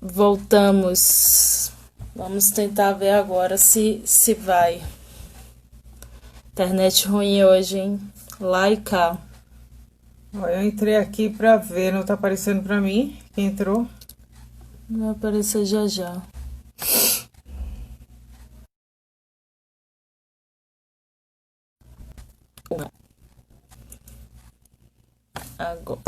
Voltamos. Vamos tentar ver agora se vai. Internet ruim hoje, hein? Lá e cá. Ó, eu entrei aqui pra ver, não tá aparecendo pra mim. Quem entrou? Vai aparecer já já. Agora.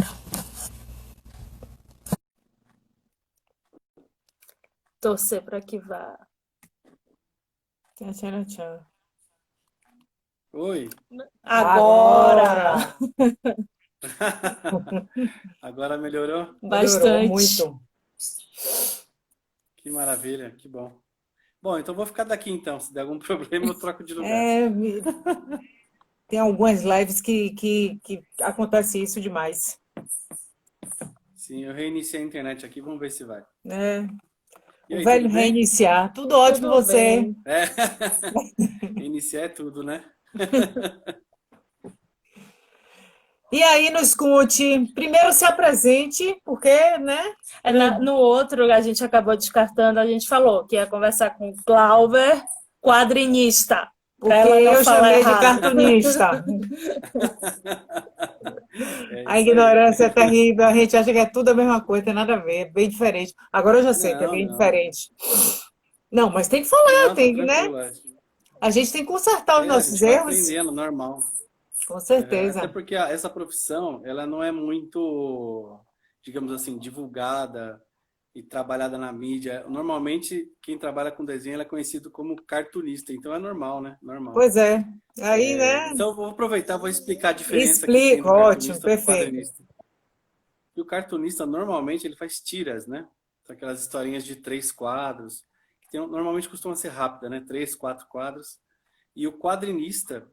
Torcer para que vá. Tchau, tchau, tchau. Oi, Agora! Agora! agora melhorou? Melhorou Bastante. muito. Que maravilha, que bom. Bom, então vou ficar daqui então. Se der algum problema, eu troco de lugar. É, tem algumas lives que acontece isso demais, Sim, eu reiniciei a internet aqui, vamos ver se vai. né? E O aí, tudo velho bem? reiniciar. Tudo ótimo Tudo você. bem. É, reiniciar é tudo, né? E aí, nos escute. Primeiro se apresente, porque, né? No outro, a gente acabou descartando, a gente falou que ia conversar com o Glauber, quadrinista, para Porque ela não eu falar chamei de errado. cartunista. É A isso aí. ignorância é terrível, a gente acha que é tudo a mesma coisa, tem nada a ver, é bem diferente. Agora eu já sei que é Não, bem não. diferente. Não, mas tem que falar, Não, tá tem que, né? tranquilo. A gente tem que consertar os É, a nossos gente vai erros, aprendendo, normal. com Até certeza. porque essa profissão, ela não é muito, digamos assim, divulgada e trabalhada na mídia. Normalmente, quem trabalha com desenho, ela é conhecido como cartunista, então é normal, né? Normal. Pois é. Aí, né? Então, eu vou aproveitar, vou explicar a diferença que tem Explica, do ótimo, cartunista para o perfeito. quadrinista. E o cartunista, normalmente, ele faz tiras, né? São aquelas historinhas de 3 quadros, que normalmente costumam ser rápidas, né? 3, 4 quadros. E o quadrinista,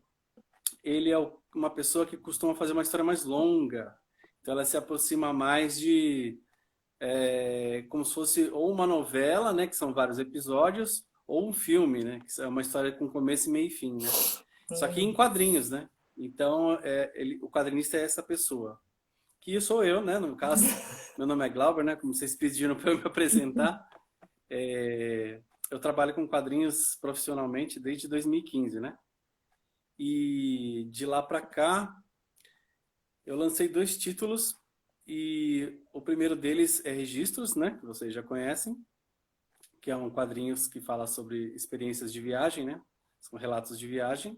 ele é uma pessoa que costuma fazer uma história mais longa. Então ela se aproxima mais de como se fosse ou uma novela, né, que são vários episódios, ou um filme, né, que é uma história com começo, meio e fim, né? Só que em quadrinhos, né? Então o quadrinista é essa pessoa. Que sou eu, né? No caso, meu nome é Glauber, né? Como vocês pediram para eu me apresentar. Eu trabalho com quadrinhos profissionalmente desde 2015, né? E de lá para cá eu lancei 2 títulos e o primeiro deles é Registros, né, que vocês já conhecem, que é um quadrinhos que fala sobre experiências de viagem, né, são relatos de viagem.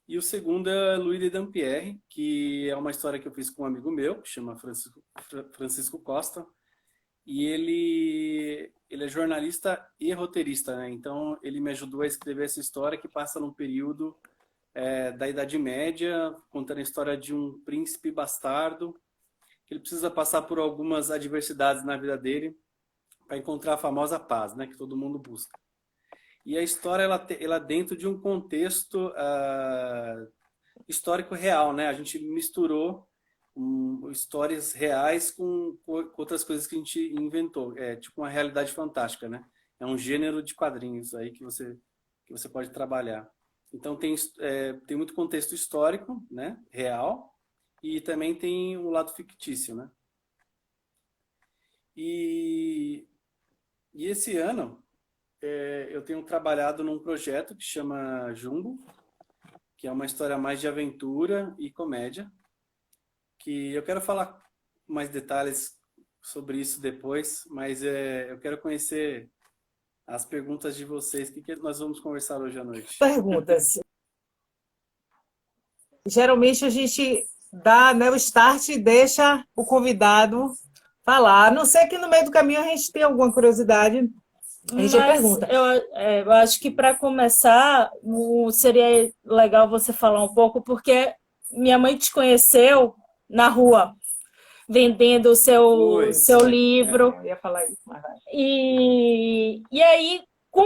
E o segundo é Louis de Dampierre, que é uma história que eu fiz com um amigo meu, que chama Francisco Costa, e ele é jornalista e roteirista, né? Então ele me ajudou a escrever essa história que passa num período da Idade Média, contando a história de um príncipe bastardo que ele precisa passar por algumas adversidades na vida dele para encontrar a famosa paz, né, que todo mundo busca. E a história ela dentro de um contexto histórico real, né? A gente misturou histórias reais com outras coisas que a gente inventou. É tipo uma realidade fantástica, né? É um gênero de quadrinhos aí que você pode trabalhar. Então tem muito contexto histórico, né? Real, e também tem o lado fictício, né? E, e esse ano eu tenho trabalhado num projeto que chama Jumbo, que é uma história mais de aventura e comédia, que eu quero falar mais detalhes sobre isso depois, mas eu quero conhecer as perguntas de vocês. O que nós vamos conversar hoje à noite? Perguntas. Geralmente a gente dá, né, o start e deixa o convidado falar. A não ser que no meio do caminho a gente tenha alguma curiosidade, a gente Mas pergunta. eu acho que para começar, seria legal você falar um pouco, porque minha mãe te conheceu na rua, vendendo o Foi, seu foi. livro. Eu ia falar isso, mas vai. E aí, com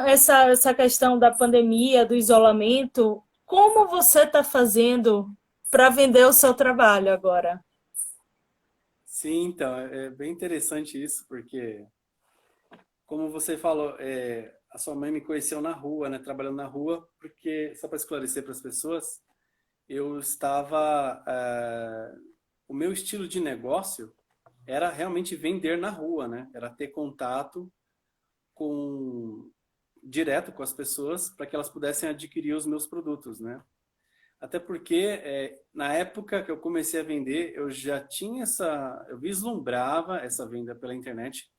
essa questão da pandemia, do isolamento, como você está fazendo para vender o seu trabalho agora? Sim, então, é bem interessante isso, porque, como você falou, a sua mãe me conheceu na rua, né, trabalhando na rua, porque, só para esclarecer para as pessoas, eu estava. O meu estilo de negócio era realmente vender na rua, né? Era ter contato direto com as pessoas para que elas pudessem adquirir os meus produtos, né? Até porque na época que eu comecei a vender, eu já tinha eu vislumbrava essa venda pela internet,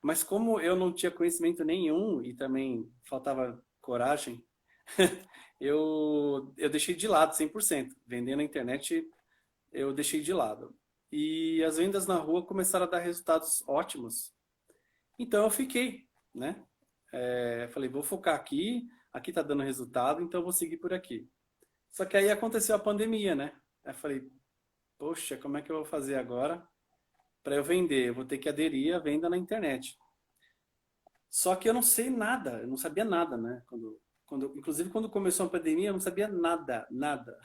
mas como eu não tinha conhecimento nenhum e também faltava coragem, eu deixei de lado 100%. Vender na internet eu deixei de lado. E as vendas na rua começaram a dar resultados ótimos. Então eu fiquei, né? Falei, vou focar aqui tá dando resultado, então eu vou seguir por aqui. Só que aí aconteceu a pandemia, né? Aí eu falei, poxa, como é que eu vou fazer agora para eu vender? Eu vou ter que aderir à venda na internet. Só que eu não sei nada, eu não sabia nada, né? Inclusive, quando começou a pandemia, eu não sabia nada, nada.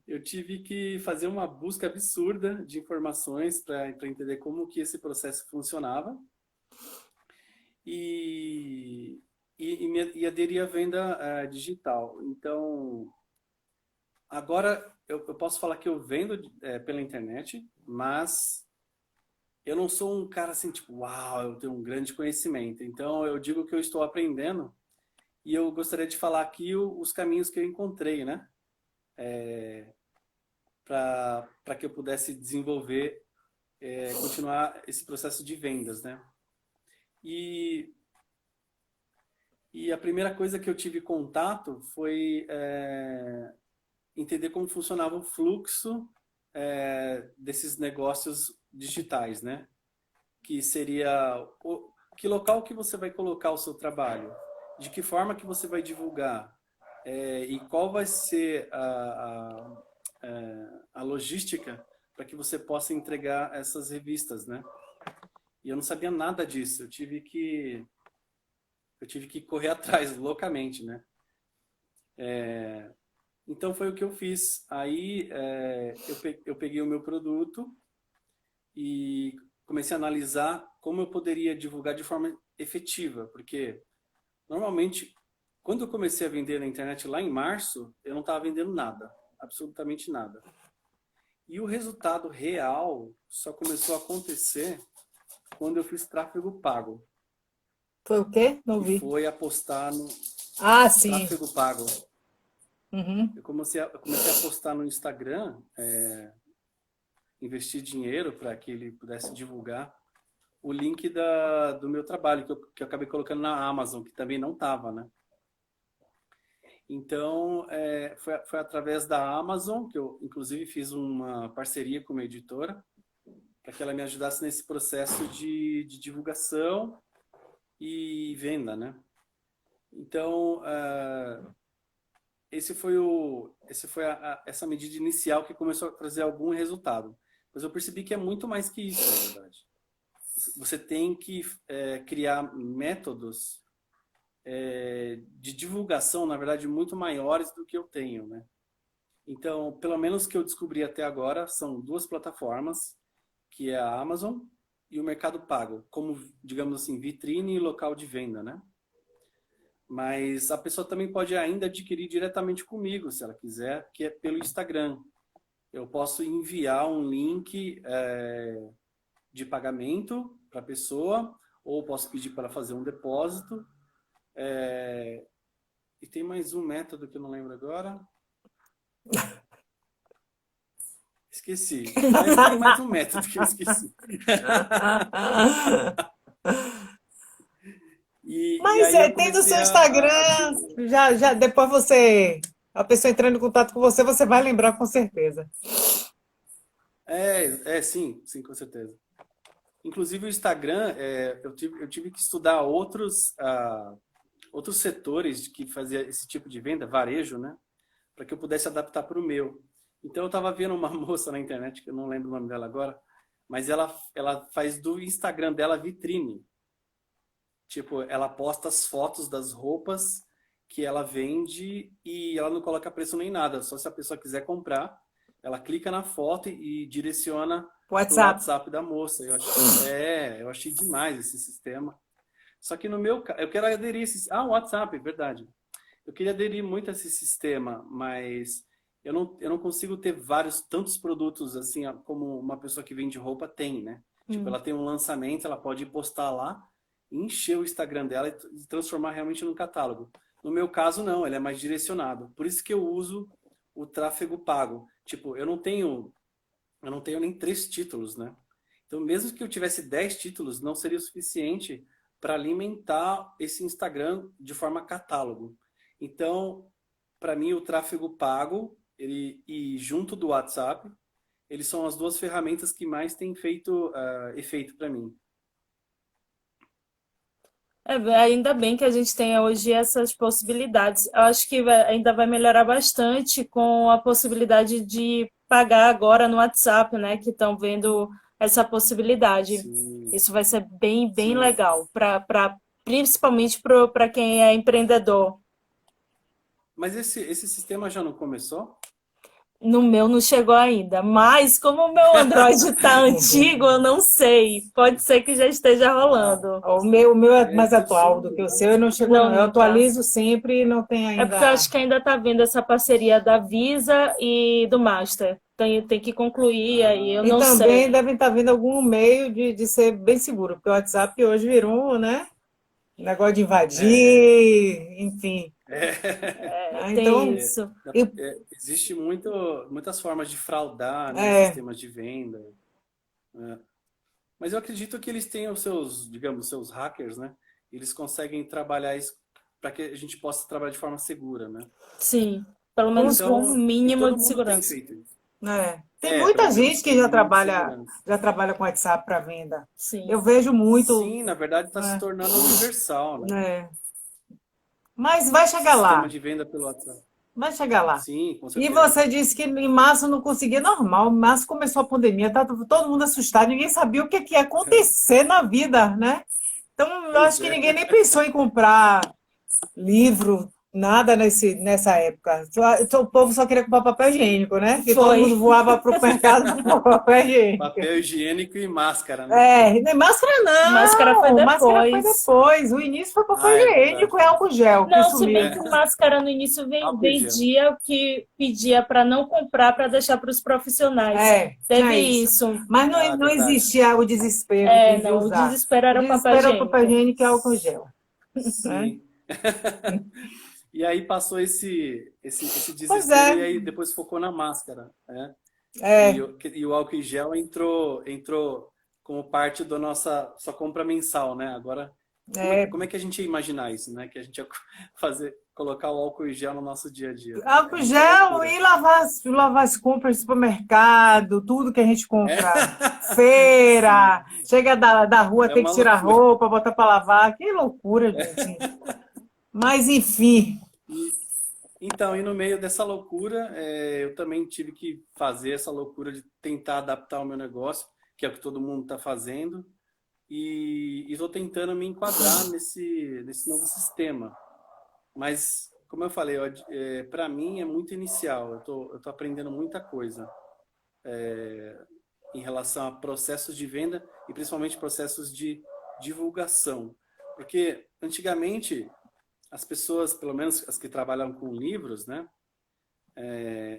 Eu tive que fazer uma busca absurda de informações para entender como que esse processo funcionava e aderir à venda digital. Então, agora eu posso falar que eu vendo pela internet, mas eu não sou um cara assim, tipo, uau, eu tenho um grande conhecimento. Então, eu digo que eu estou aprendendo e eu gostaria de falar aqui os caminhos que eu encontrei, né? Para que eu pudesse desenvolver, continuar esse processo de vendas, né? E a primeira coisa que eu tive contato foi entender como funcionava o fluxo desses negócios digitais, né? Que seria que local que você vai colocar o seu trabalho, de que forma que você vai divulgar, e qual vai ser a logística para que você possa entregar essas revistas, né? E eu não sabia nada disso, eu tive que correr atrás loucamente, né? Então foi o que eu fiz. Aí eu peguei o meu produto e comecei a analisar como eu poderia divulgar de forma efetiva, porque normalmente quando eu comecei a vender na internet lá em março, eu não estava vendendo nada, absolutamente nada. E o resultado real só começou a acontecer quando eu fiz tráfego pago. Foi o quê? Não Que vi. foi apostar no Ah, sim. tráfego pago. Uhum. Eu comecei a postar no Instagram, investir dinheiro para que ele pudesse divulgar o link do meu trabalho, que eu acabei colocando na Amazon, que também não estava, né? Então, foi através da Amazon, que eu, inclusive, fiz uma parceria com uma editora, para que ela me ajudasse nesse processo de divulgação e venda, né? Então, essa medida inicial que começou a trazer algum resultado. Mas eu percebi que é muito mais que isso, na verdade. Você tem que criar métodos de divulgação, na verdade, muito maiores do que eu tenho, né? Então, pelo menos que eu descobri até agora, são duas plataformas, que é a Amazon e o Mercado Pago, como, digamos assim, vitrine e local de venda, né? Mas a pessoa também pode ainda adquirir diretamente comigo, se ela quiser, que é pelo Instagram. Eu posso enviar um link de pagamento para a pessoa, ou posso pedir para ela fazer um depósito. E tem mais um método que eu não lembro agora. Esqueci. Mas tem mais um método que eu esqueci. Mas tendo o seu Instagram, já depois a pessoa entrando em contato com você, você vai lembrar com certeza. Sim, com certeza. Inclusive o Instagram, eu tive que estudar outros setores que fazia esse tipo de venda, varejo, né? Para que eu pudesse adaptar para o meu. Então eu estava vendo uma moça na internet, que eu não lembro o nome dela agora, mas ela faz do Instagram dela vitrine. Tipo, ela posta as fotos das roupas que ela vende e ela não coloca preço nem nada. Só se a pessoa quiser comprar, ela clica na foto e direciona o WhatsApp da moça. Eu achei demais esse sistema. Só que no meu caso, eu quero aderir WhatsApp, verdade. Eu queria aderir muito a esse sistema, mas eu não consigo ter tantos produtos assim, como uma pessoa que vende roupa tem, né? Tipo, ela tem um lançamento, ela pode postar lá, encher o Instagram dela e transformar realmente num catálogo. No meu caso, não, ele é mais direcionado. Por isso que eu uso o tráfego pago. Tipo, eu não tenho nem 3 títulos, né? Então, mesmo que eu tivesse 10 títulos, não seria o suficiente para alimentar esse Instagram de forma catálogo. Então, para mim, o tráfego pago e junto do WhatsApp, eles são as 2 ferramentas que mais têm feito efeito para mim. Ainda bem que a gente tenha hoje essas possibilidades. Eu acho que ainda vai melhorar bastante com a possibilidade de pagar agora no WhatsApp, né? Que estão vendo essa possibilidade. Sim, Isso vai ser bem, bem sim. legal, principalmente para quem é empreendedor. Mas esse sistema já não começou? No meu não chegou ainda, mas como o meu Android está antigo, eu não sei. Pode ser que já esteja Ah, rolando. O meu é é mais porque o atual seu do que o não. seu, e não chegou, Não, não. Eu não tá. atualizo sempre e não tem É porque eu ainda. acho que ainda está vendo essa parceria da Visa e do Master. Tem que concluir aí, eu E não também sei. devem estar vendo algum meio de ser bem seguro, porque o WhatsApp hoje virou, né? Negócio de É, invadir, enfim. é, Né? Tem Então, é, isso. e- existe muitas formas de fraudar, né, é, sistemas de venda. Né? Mas eu acredito que eles têm os seus, digamos, seus hackers, né? Eles conseguem trabalhar isso para que a gente possa trabalhar de forma segura, né? Sim, pelo menos com um Então, e mínimo todo de mundo tem segurança. feito isso. tem Pelo muita gente menos que com o mínimo de segurança. já trabalha com WhatsApp para venda. Sim. Eu vejo muito, Sim, na verdade está se né? tornando universal, né? né? Mas vai chegar Sistema lá, de venda pelo WhatsApp. vai chegar lá. Sim, com E certeza. você disse que em março não conseguia, normal. Em março começou a pandemia, tá todo mundo assustado, ninguém sabia o que ia acontecer na vida, né? Então, eu Pois acho que é. ninguém nem pensou em comprar livro, nada nessa época. O povo só queria comprar papel higiênico, né? Que todo Foi. mundo voava para o mercado comprar papel higiênico. Papel higiênico e máscara, né? Nem máscara Máscara foi não, máscara foi depois. depois. O início foi papel Ah, é higiênico verdade. e álcool gel, que Não, se bem sumiu. que É, máscara no início álcool e gel. vendia o que pedia para não comprar para deixar para os profissionais. Teve Tinha isso. isso. Mas Ah, não verdade. existia o desespero de Não, o usar. desespero O era o papel desespero é o papel higiênico. higiênico e álcool gel, né? Sim. E aí passou esse Pois desespero é, e aí depois focou na máscara, né? é, E o álcool em gel entrou como parte da nossa sua compra mensal, né? Agora, é. como é que a gente ia imaginar isso, né? Que a gente ia colocar o álcool em gel no nosso dia a dia. É Álcool muita gel loucura. e lavar as compras do supermercado, tudo que a gente É, compra. sim, Chega da rua, é tem que uma tirar loucura. roupa, botar para lavar. Que loucura, gente. Mas, enfim, E, então, e no meio dessa loucura, eu também tive que fazer essa loucura de tentar adaptar o meu negócio, que é o que todo mundo está fazendo, e estou tentando me enquadrar nesse novo sistema. Mas, como eu falei, para mim é muito inicial, eu tô aprendendo muita coisa em relação a processos de venda e principalmente processos de divulgação. Porque antigamente as pessoas, pelo menos as que trabalham com livros, né,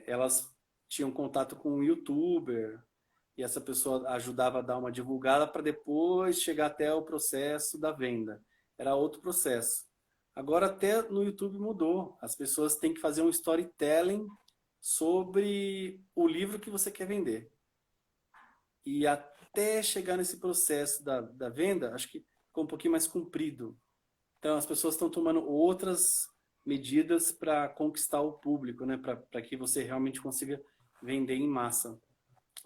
elas tinham contato com um youtuber e essa pessoa ajudava a dar uma divulgada para depois chegar até o processo da venda. Era outro processo. Agora até no YouTube mudou. As pessoas têm que fazer um storytelling sobre o livro que você quer vender. E até chegar nesse processo da venda, acho que ficou um pouquinho mais comprido. Então as pessoas estão tomando outras medidas para conquistar o público, né? Para que você realmente consiga vender em massa.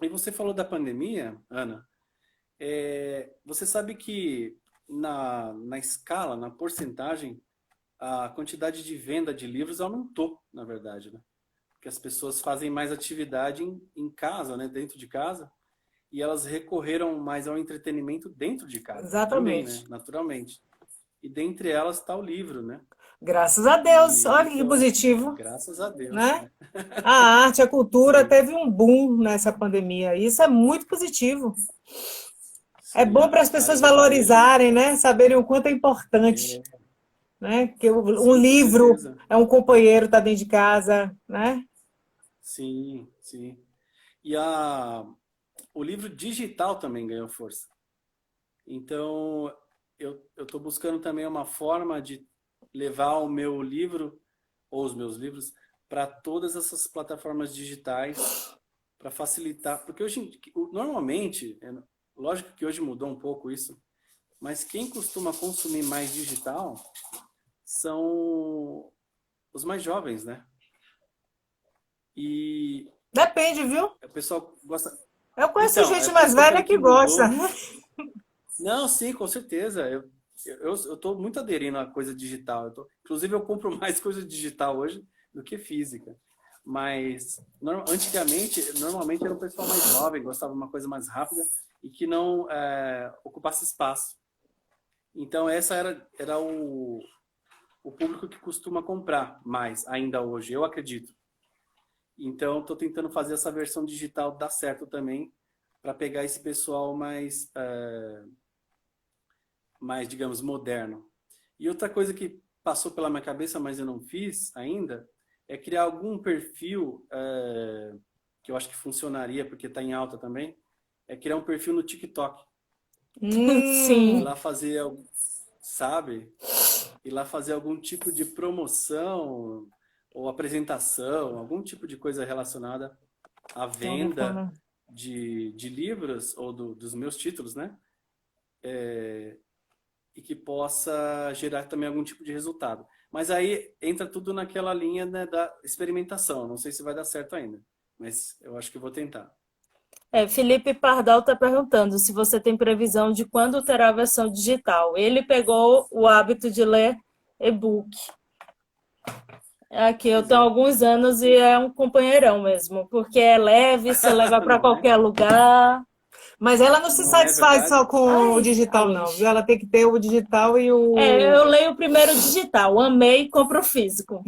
E você falou da pandemia, Ana. Você sabe que na escala, na porcentagem, a quantidade de venda de livros aumentou, na verdade, né? Porque as pessoas fazem mais atividade em casa, né? Dentro de casa, e elas recorreram mais ao entretenimento dentro de casa também, né? exatamente. Naturalmente. E dentre elas está o livro, né? Graças a Deus. E Olha que então, positivo, graças a Deus, né? né? A arte, a cultura Sim, teve um boom nessa pandemia. Isso é muito positivo. É bom sim. para as pessoas Área do varejo, valorizarem, né? Saberem o quanto é importante, é, né? Que um sim, com livro certeza. é um companheiro, tá dentro de casa, né? Sim, sim. E o livro digital também ganhou força. Então, eu estou buscando também uma forma de levar o meu livro, ou os meus livros, para todas essas plataformas digitais, para facilitar. Porque hoje, normalmente, lógico que hoje mudou um pouco isso, mas quem costuma consumir mais digital são os mais jovens, né? E Depende, viu? o pessoal gosta. Eu conheço Então, gente é por mais isso que eu velha falei que que gosta. mudou. Não, sim, com certeza. Eu tô muito aderindo à coisa digital. Inclusive, eu compro mais coisa digital hoje do que física. Mas, antigamente, normalmente era um pessoal mais jovem, gostava de uma coisa mais rápida e que não ocupasse espaço. Então, essa era o público que costuma comprar mais ainda hoje, eu acredito. Então, estou tentando fazer essa versão digital dar certo também, para pegar esse pessoal mais, digamos, moderno. E outra coisa que passou pela minha cabeça, mas eu não fiz ainda, é criar algum perfil que eu acho que funcionaria, porque está em alta também, é criar um perfil no TikTok. E Hum, Sim. lá fazer, sabe? E lá fazer algum tipo de promoção ou apresentação, algum tipo de coisa relacionada à tô ouvindo venda falar. de livros ou dos meus títulos, né? E que possa gerar também algum tipo de resultado. Mas aí entra tudo naquela linha, né, da experimentação. Não sei se vai dar certo ainda, mas eu acho que eu vou tentar. Felipe Pardal está perguntando se você tem previsão de quando terá a versão digital. Ele pegou o hábito de ler e-book. Aqui eu Pois tenho é. alguns anos e é um companheirão mesmo, porque é leve, você leva para Não é? qualquer lugar. Mas ela não se Não é satisfaz só verdade? com o Ai, digital, ai. não, viu? Ela tem que ter o digital e o. Eu leio primeiro digital, amei, compro físico.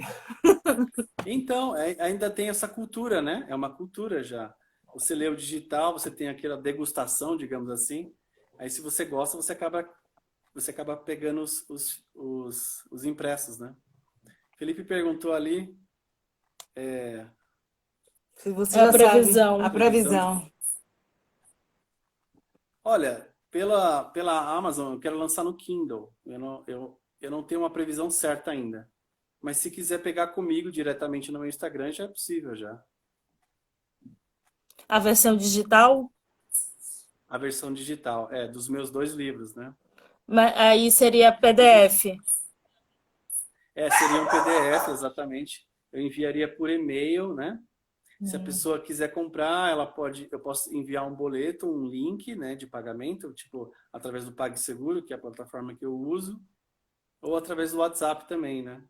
Então, ainda tem essa cultura, né? É uma cultura já. Você lê o digital, você tem aquela degustação, digamos assim. Aí, se você gosta, você acaba pegando os impressos, né? Felipe perguntou ali, Se você É a já sabe, previsão. a previsão de. previsão. Olha, pela Amazon, eu quero lançar no Kindle. Eu não tenho uma previsão certa ainda. Mas se quiser pegar comigo diretamente no meu Instagram, já é possível já. A versão digital, A versão digital, dos meus 2 livros, né? aí seria Porque PDF. seria um PDF, exatamente. Eu enviaria por e-mail, né? Se a pessoa quiser comprar, eu posso enviar um boleto, um link, né, de pagamento, tipo, através do PagSeguro, que é a plataforma que eu uso, ou através do WhatsApp também, né?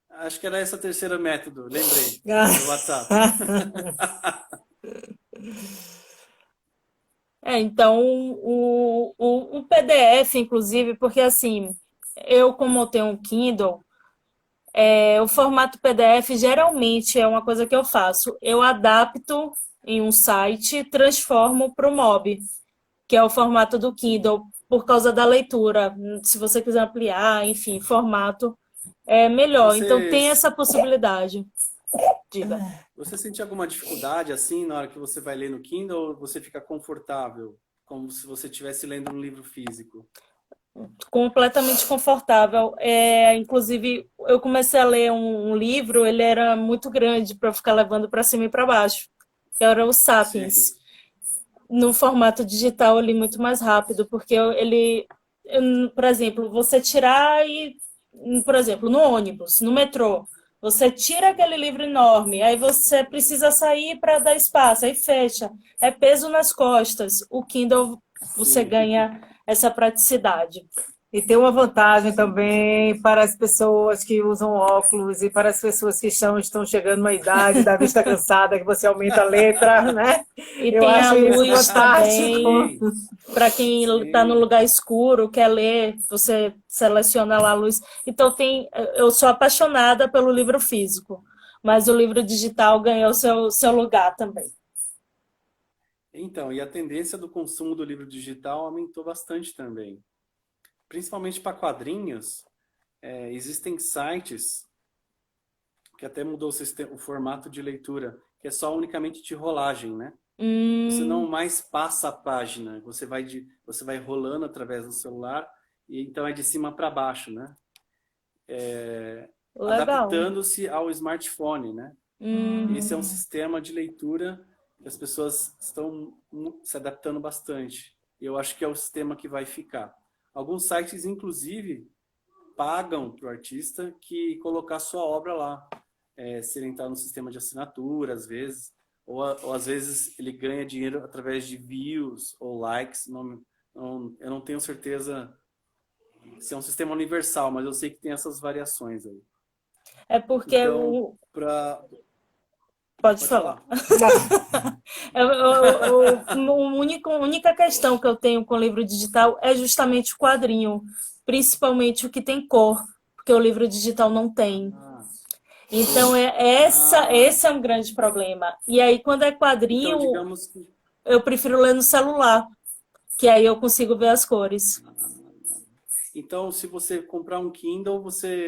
Acho que era esse o terceiro método, lembrei. Era o WhatsApp. Então, o PDF, inclusive, porque assim, eu como eu tenho um Kindle, o formato PDF geralmente é uma coisa que eu faço. Eu adapto em um site, transformo para o MOB, que é o formato do Kindle, por causa da leitura. Se você quiser ampliar, enfim, formato é melhor. Então Você, tem essa possibilidade. Diga. você sente alguma dificuldade assim na hora que você vai ler no Kindle ou você fica confortável, como se você estivesse lendo um livro físico? Completamente confortável. Inclusive, eu comecei a ler um livro, ele era muito grande para ficar levando para cima e para baixo, que era o Sim, Sapiens. No formato digital, eu li muito mais rápido, porque por exemplo, você tirar e, por exemplo, no ônibus, no metrô, você tira aquele livro enorme, aí você precisa sair para dar espaço, aí fecha, é peso nas costas. O Kindle, você sim, ganha essa praticidade. E tem uma vantagem sim, com também certeza. para as pessoas que usam óculos e para as pessoas que estão chegando na idade da vista cansada, que você aumenta a letra, né? E Eu tem a acho isso luz fantástico. também, Sim, para quem está no sim. lugar escuro, quer ler, você seleciona lá a luz. Então eu sou apaixonada pelo livro físico, mas o livro digital ganhou seu lugar também. Então, e a tendência do consumo do livro digital aumentou bastante também. Principalmente para quadrinhos, existem sites que até mudou o formato de leitura. que é só unicamente de rolagem, né? Você Hum, não mais passa a página, você vai rolando através do celular, e então é de cima para baixo, né? legal. Adaptando-se ao smartphone, né? Esse é um Uhum. sistema de leitura que as pessoas estão se adaptando bastante. E eu acho que é o sistema que vai ficar. Alguns sites, inclusive, pagam para o artista que colocar sua obra lá. Se ele entrar no sistema de assinatura, às vezes, ou às vezes ele ganha dinheiro através de views ou likes. Eu não tenho certeza se é um sistema universal, mas eu sei que tem essas variações aí. É porque Então, o. pra... Pode pode falar. falar. A única questão que eu tenho com o livro digital é justamente o quadrinho, principalmente o que tem cor, porque o livro digital não tem. Ah, Então, ah, esse é um grande problema. E aí, quando é então quadrinho, digamos que eu prefiro ler no celular, que aí eu consigo ver as cores. então se você comprar um Kindle,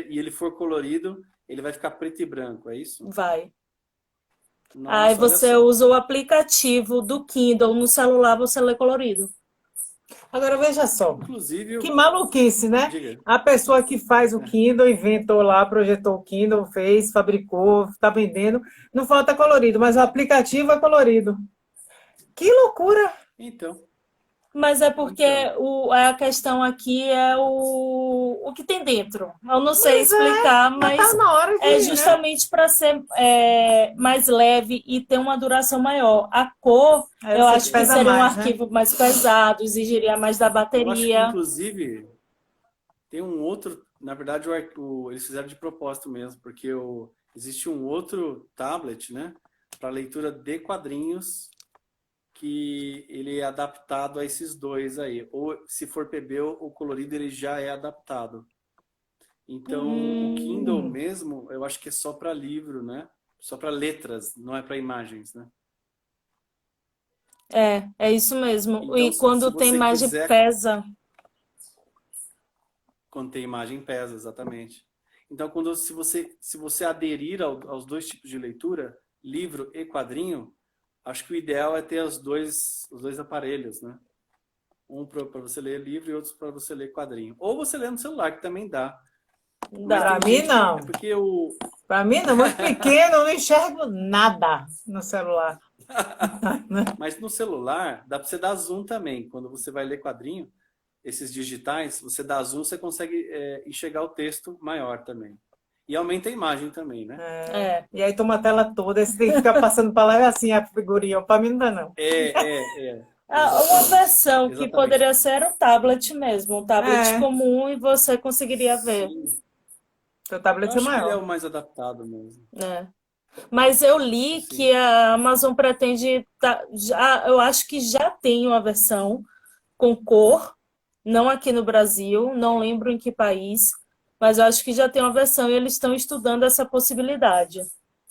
e ele for colorido, ele vai ficar preto e branco, é isso? Vai. Aí Nossa, olha você só. usa o aplicativo do Kindle no celular, você lê colorido. Agora veja só, Inclusive, que maluquice, né? diga. A pessoa que faz o Kindle inventou lá, projetou o Kindle, fez, fabricou, está vendendo. Não falta colorido, mas o aplicativo é colorido. Que loucura! Então, Mas é porque então. a questão aqui é o que tem dentro. Eu não sei Pois é, explicar, já mas está na hora é de, né? justamente para ser mais leve e ter uma duração maior. A cor, Aí eu eu sei que acho que pesa seria um mais, né? arquivo mais pesado, exigiria mais da Eu acho que, bateria. inclusive, tem um outro. Na verdade, eles fizeram de propósito mesmo, porque existe um outro tablet, né, para leitura de quadrinhos, que ele é adaptado a esses dois aí. Ou se for PB, o colorido ele já é adaptado. Então, o Kindle Hum, mesmo, eu acho que é só para livro, né? Só para letras, não é para imagens, né? É isso mesmo. Então, E se quando tem você imagem quiser pesa. conter imagem, pesa, exatamente. Então, se você aderir aos dois tipos de leitura, livro e quadrinho, acho que o ideal é ter os dois aparelhos, né? Um para você ler livro e outro para você ler quadrinho. Ou você lê no celular, que também dá. Mas Dá. para tem mim, gente que. É não. porque o. Para mim, não. Muito pequeno, eu não enxergo nada no celular. Mas no celular, dá para você dar zoom também. Quando você vai ler quadrinho, esses digitais, você dá zoom, você consegue enxergar o texto maior também. E aumenta a imagem também, né? É, É. e aí toma a tela toda, aí você tem que ficar passando para lá e assim a figurinha. Para mim não dá, não. Uma Exatamente. versão que Exatamente. poderia ser o tablet mesmo, um tablet É, comum e você conseguiria ver, Sim. seu Eu tablet é acho que ele é maior. o mais adaptado mesmo. né? Mas eu li que Sim. a Amazon pretende, eu acho que já tem uma versão com cor, não aqui no Brasil, não lembro em que país, mas eu acho que já tem uma versão e eles estão estudando essa possibilidade.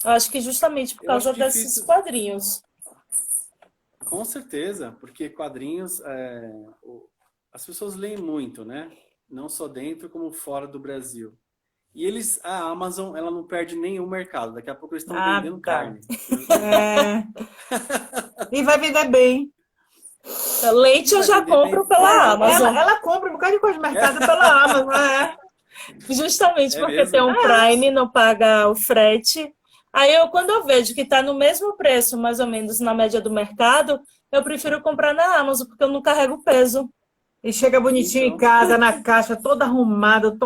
Eu acho que justamente por Eu acho causa desses difícil, quadrinhos. com certeza, porque quadrinhos, as pessoas leem muito, né? Não só dentro como fora do Brasil. E a Amazon, ela não perde nenhum mercado. Daqui a pouco eles estão vendendo Nada. carne. É, e vai vender bem. E Leite eu vai já vender compro bem. É, pela Ela, Amazon, ela compra um bocado de coisa de mercado pela Amazon. justamente é porque tem mesmo? um Prime, não paga o frete. Aí quando eu vejo que está no mesmo preço, mais ou menos na média do mercado, eu prefiro comprar na Amazon, porque eu não carrego peso. E chega bonitinho em Então, casa, na caixa, todo arrumado,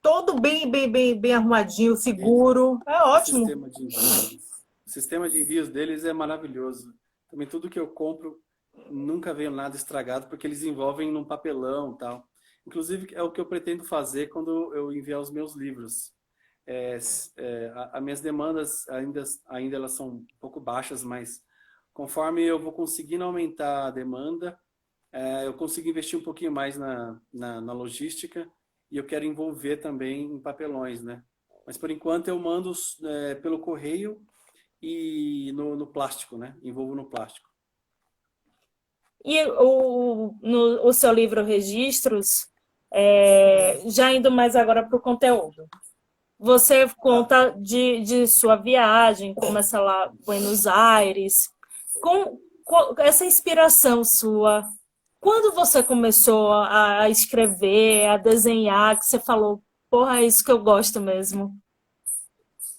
todo bem arrumadinho, seguro. É o ótimo. sistema de envios. O sistema de envios deles é maravilhoso. Também tudo que eu compro nunca veio nada estragado, porque eles envolvem num papelão e tal. Inclusive, é o que eu pretendo fazer quando eu enviar os meus livros. As minhas demandas ainda elas são um pouco baixas, mas conforme eu vou conseguindo aumentar a demanda, eu consigo investir um pouquinho mais na logística e eu quero envolver também em papelões, né? Mas por enquanto eu mando pelo correio e no plástico, né? Envolvo no plástico. E o seu livro Registros, já indo mais agora para o conteúdo. você conta de sua viagem, começa lá em Buenos Aires. Com essa inspiração sua, quando você começou a escrever, a desenhar, que você falou, porra, é isso que eu gosto mesmo?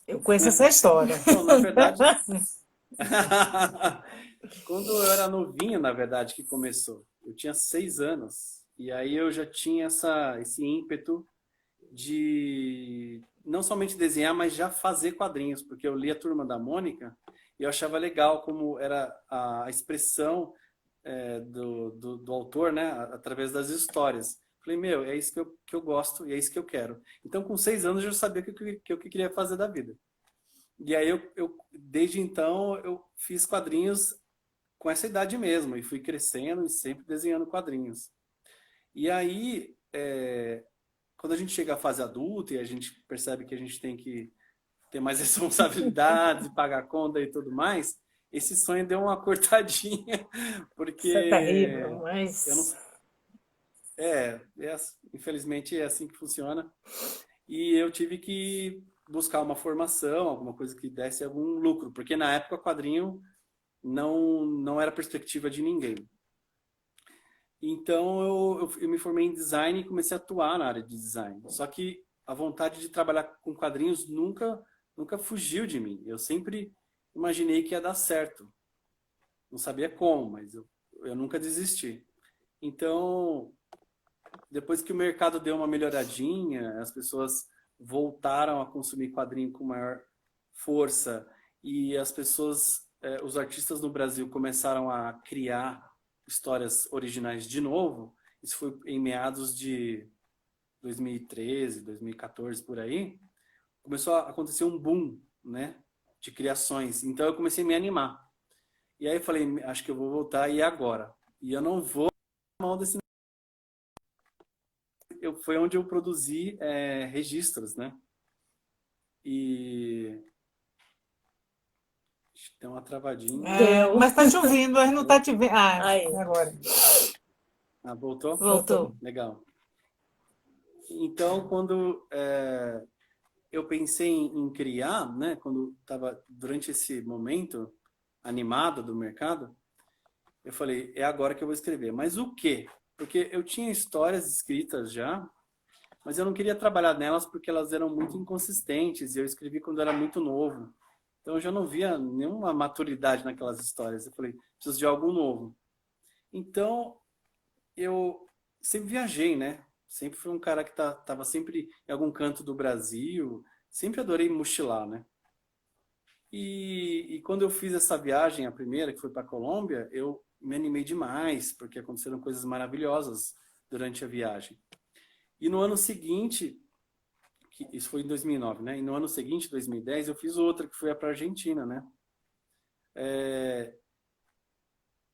Eu conheço essa história. Então, na verdade, quando eu era novinho, na verdade, que começou. Eu tinha 6 anos. E aí eu já tinha esse ímpeto de não somente desenhar, mas já fazer quadrinhos, porque eu li a Turma da Mônica e eu achava legal como era a expressão do autor, né, através das histórias. Falei, meu, é isso que eu gosto e é isso que eu quero. Então, com 6 anos, eu já sabia o que eu queria fazer da vida. E aí, desde então, eu fiz quadrinhos com essa idade mesmo, e fui crescendo e sempre desenhando quadrinhos. E aí, quando a gente chega à fase adulta e a gente percebe que a gente tem que ter mais responsabilidades, pagar conta e tudo mais, esse sonho deu uma cortadinha, porque Isso é terrível, mas... eu não, infelizmente é assim que funciona. E eu tive que buscar uma formação, alguma coisa que desse algum lucro, porque na época o quadrinho não era perspectiva de ninguém. Então eu me formei em design e comecei a atuar na área de design. Só que a vontade de trabalhar com quadrinhos nunca fugiu de mim. Eu sempre imaginei que ia dar certo. Não sabia como, mas eu nunca desisti. Então, depois que o mercado deu uma melhoradinha, as pessoas voltaram a consumir quadrinho com maior força e as pessoas, os artistas no Brasil começaram a criar histórias originais de novo. Isso foi em meados de 2013, 2014, por aí. Começou a acontecer um boom, né, de criações. Então eu comecei a me animar. E aí eu falei, acho que eu vou voltar e agora. E eu não vou na mão desse... Foi onde eu produzi registros, né? E... Tem uma travadinha. Mas tá chovendo, mas não tá te vendo. Aí. Agora. Voltou? Voltou. Legal. Então, quando eu pensei em criar, né? Quando estava durante esse momento animado do mercado, eu falei, é agora que eu vou escrever. Mas o quê? Porque eu tinha histórias escritas já, mas eu não queria trabalhar nelas porque elas eram muito inconsistentes e eu escrevi quando era muito novo. Então eu já não via nenhuma maturidade naquelas histórias. Eu falei, preciso de algo novo. Então eu sempre viajei, né? Sempre fui um cara que estava sempre em algum canto do Brasil. Sempre adorei mochilar, né? E quando eu fiz essa viagem, a primeira, que foi para a Colômbia, eu me animei demais, porque aconteceram coisas maravilhosas durante a viagem. E no ano seguinte, isso foi em 2009, né? E no ano seguinte, 2010, eu fiz outra, que foi para a Argentina, né?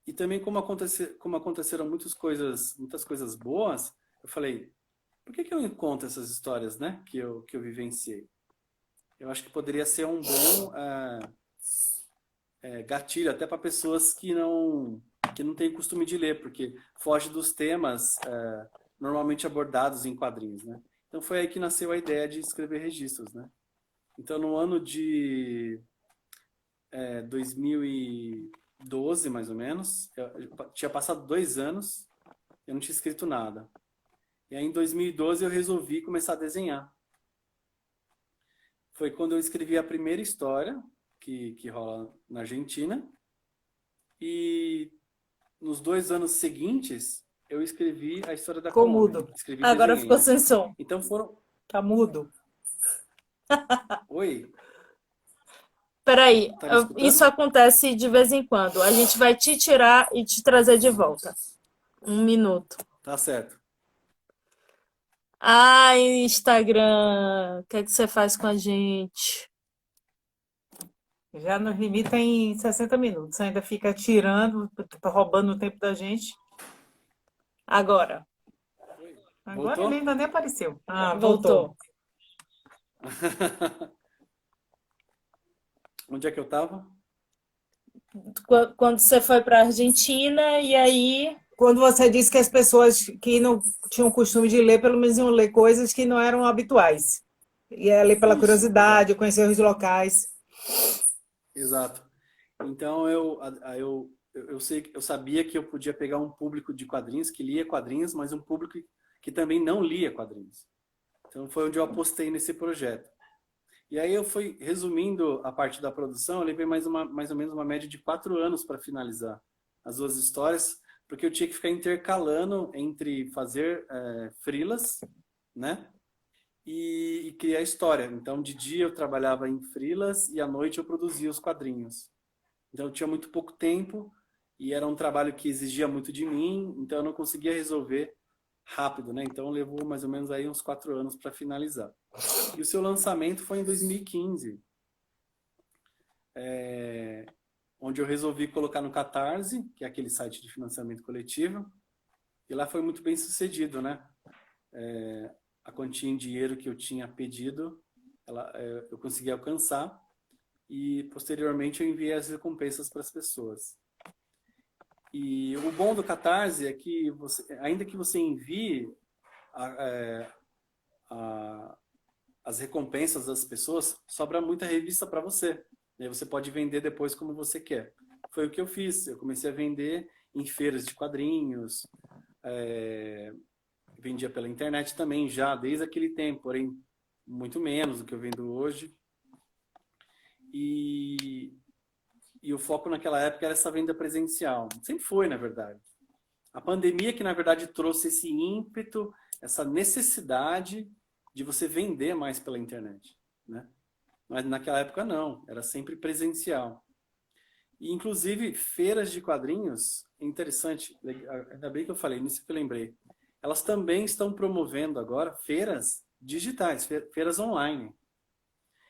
E também, como aconteceram muitas coisas boas, eu falei, por que eu não conto essas histórias, né? Que eu vivenciei? Eu acho que poderia ser um bom gatilho até para pessoas que não têm costume de ler, porque foge dos temas normalmente abordados em quadrinhos, né? Então foi aí que nasceu a ideia de escrever registros, né? Então no ano de 2012, mais ou menos, eu tinha passado 2 anos, eu não tinha escrito nada. E aí em 2012 eu resolvi começar a desenhar. Foi quando eu escrevi a primeira história que rola na Argentina. E nos 2 anos seguintes, eu escrevi a história da Ficou Colômbia. mudo. Escrevi Agora desenhei, ficou né? sem som. Então foram... Tá mudo. Oi? Peraí, Tá me escutando? isso acontece de vez em quando. A gente vai te tirar e te trazer de volta. 1 minuto. Tá certo. Ai, Instagram, o que é que você faz com a gente? Já nos limita em 60 minutos. Você ainda fica tirando, roubando o tempo da gente. Agora. Agora Voltou? ele ainda nem apareceu. Voltou. Onde é que eu tava? Quando você foi para a Argentina e aí... Quando você disse que as pessoas que não tinham costume de ler, pelo menos iam ler coisas que não eram habituais. E é ali pela Isso, exato. curiosidade, conhecer os locais. Exato. Então eu sabia que eu podia pegar um público de quadrinhos que lia quadrinhos, mas um público que também não lia quadrinhos. Então foi onde eu apostei nesse projeto. E aí eu fui resumindo a parte da produção, eu levei mais ou menos uma média de 4 anos para finalizar as duas histórias, porque eu tinha que ficar intercalando entre fazer freelas, né? E criar história. Então, de dia eu trabalhava em freelas e à noite eu produzia os quadrinhos. Então, eu tinha muito pouco tempo e era um trabalho que exigia muito de mim, então eu não conseguia resolver rápido, né? Então, levou mais ou menos aí uns 4 anos para finalizar. E o seu lançamento foi em 2015, onde eu resolvi colocar no Catarse, que é aquele site de financiamento coletivo, e lá foi muito bem sucedido, né? A quantia em dinheiro que eu tinha pedido, eu consegui alcançar e posteriormente eu enviei as recompensas para as pessoas. E o bom do Catarse é que ainda que você envie as recompensas das pessoas, sobra muita revista para você. E aí você pode vender depois como você quer. Foi o que eu fiz. Eu comecei a vender em feiras de quadrinhos, vendia pela internet também já desde aquele tempo, porém muito menos do que eu vendo hoje. E o foco naquela época era essa venda presencial. Sempre foi, na verdade. A pandemia que, na verdade, trouxe esse ímpeto, essa necessidade de você vender mais pela internet, né? Mas naquela época não, era sempre presencial. E, inclusive, feiras de quadrinhos, interessante, ainda bem que eu falei, nisso que eu lembrei. Elas também estão promovendo agora feiras digitais, feiras online.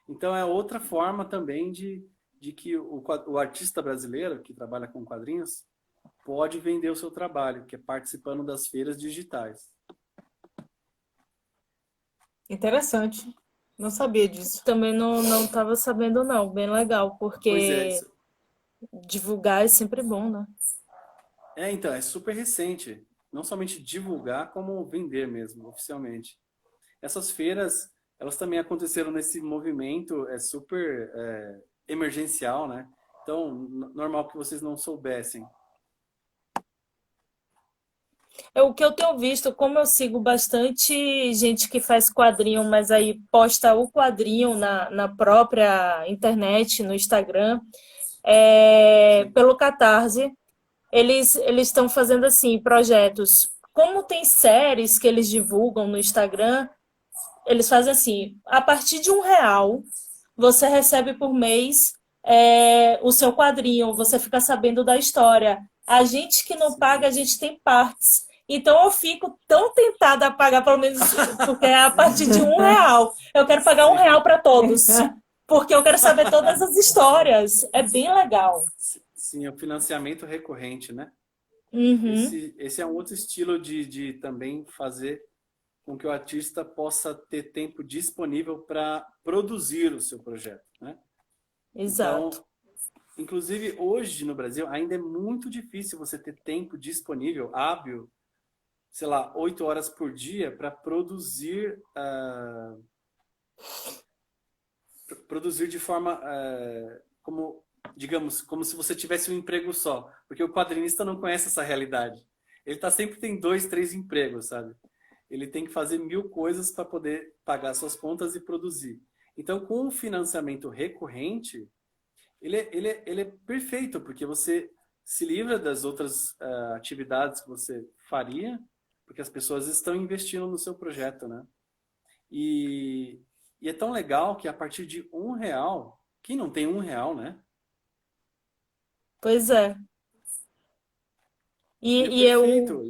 Então, é outra forma também de que o artista brasileiro que trabalha com quadrinhos pode vender o seu trabalho, que é participando das feiras digitais. Interessante. Não sabia disso. Também não estava sabendo, não. Bem legal, Pois é, porque divulgar é sempre bom, né? então, é super recente. Não somente divulgar, como vender mesmo, oficialmente. Essas feiras, elas também aconteceram nesse movimento super emergencial, né? Então, normal que vocês não soubessem. O que eu tenho visto, como eu sigo bastante gente que faz quadrinho, mas aí posta o quadrinho na própria internet, no Instagram, Sim, pelo Catarse, eles estão fazendo assim, projetos. Como tem séries que eles divulgam no Instagram, eles fazem assim, a partir de R$ 1, você recebe por mês o seu quadrinho, você fica sabendo da história. A gente que não paga, sim. a gente tem partes. Então eu fico tão tentada a pagar, pelo menos, porque é a partir de R$ 1. Eu quero pagar R$ 1 Sim. para todos, porque eu quero saber todas as histórias. É bem legal. Sim, é o financiamento recorrente, né? Uhum, Esse é um outro estilo de também fazer com que o artista possa ter tempo disponível para produzir o seu projeto, né? exato. Então, inclusive hoje no Brasil ainda é muito difícil você ter tempo disponível, hábil, sei lá, 8 horas por dia para produzir, produzir de forma como, digamos, como se você tivesse um emprego só, porque o quadrinista não conhece essa realidade. Ele sempre tem 2, 3 empregos, sabe? Ele tem que fazer 1000 coisas para poder pagar suas contas e produzir. Então, com o financiamento recorrente, ele é perfeito, porque você se livra das outras atividades que você faria, porque as pessoas estão investindo no seu projeto, né? E, é tão legal que a partir de R$ 1, quem não tem R$ 1, né? Pois é. E é E perfeito.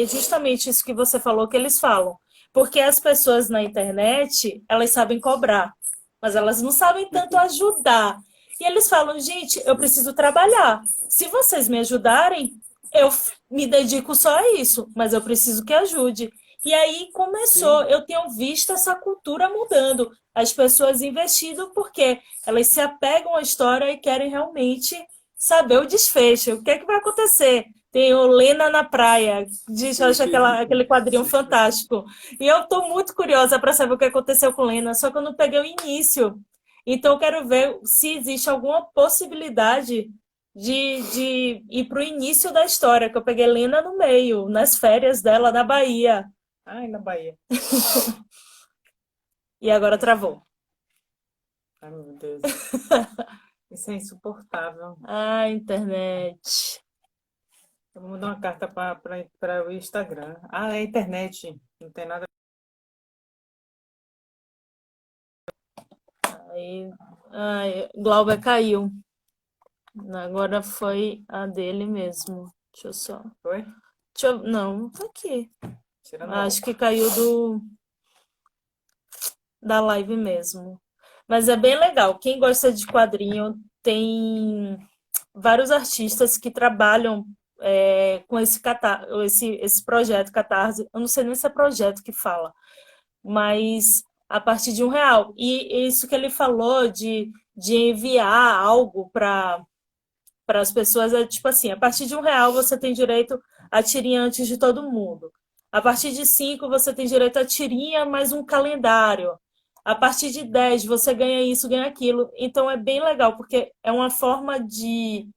é justamente isso que você falou que eles falam. Porque as pessoas na internet, elas sabem cobrar, mas elas não sabem tanto ajudar. E eles falam, gente, eu Sim, preciso trabalhar. Se vocês me ajudarem, eu me dedico só a isso, mas eu preciso que ajude. E aí começou, sim, eu tenho visto essa cultura mudando. As pessoas investindo porque elas se apegam à história e querem realmente saber o desfecho. O que é que vai acontecer? Tem o Lena na praia, diz, eu acho aquele quadrinho fantástico. E eu estou muito curiosa para saber o que aconteceu com Lena, só que eu não peguei o início. Então eu quero ver se existe alguma possibilidade de ir para o início da história, que eu peguei Lena no meio, nas férias dela na Bahia. Ai, na Bahia. E agora travou. Ai, meu Deus. Isso é insuportável. Ah, internet. Eu vou mandar uma carta para o Instagram. Ah, é internet. Não tem nada. Aí, ai, Glauber caiu. Agora foi a dele mesmo. Deixa eu só. Foi? Não, tá aqui. Tirando Acho a que caiu da live mesmo. Mas é bem legal. Quem gosta de quadrinho, tem vários artistas que trabalham com esse projeto Catarse. Eu não sei nem se é projeto que fala, mas a partir de R$ 1. E isso que ele falou de enviar algo para as pessoas é tipo assim, a partir de R$ 1 você tem direito a tirinha antes de todo mundo. A partir de 5 você tem direito a tirinha mais um calendário. A partir de 10 você ganha isso, ganha aquilo. Então é bem legal, porque é uma forma de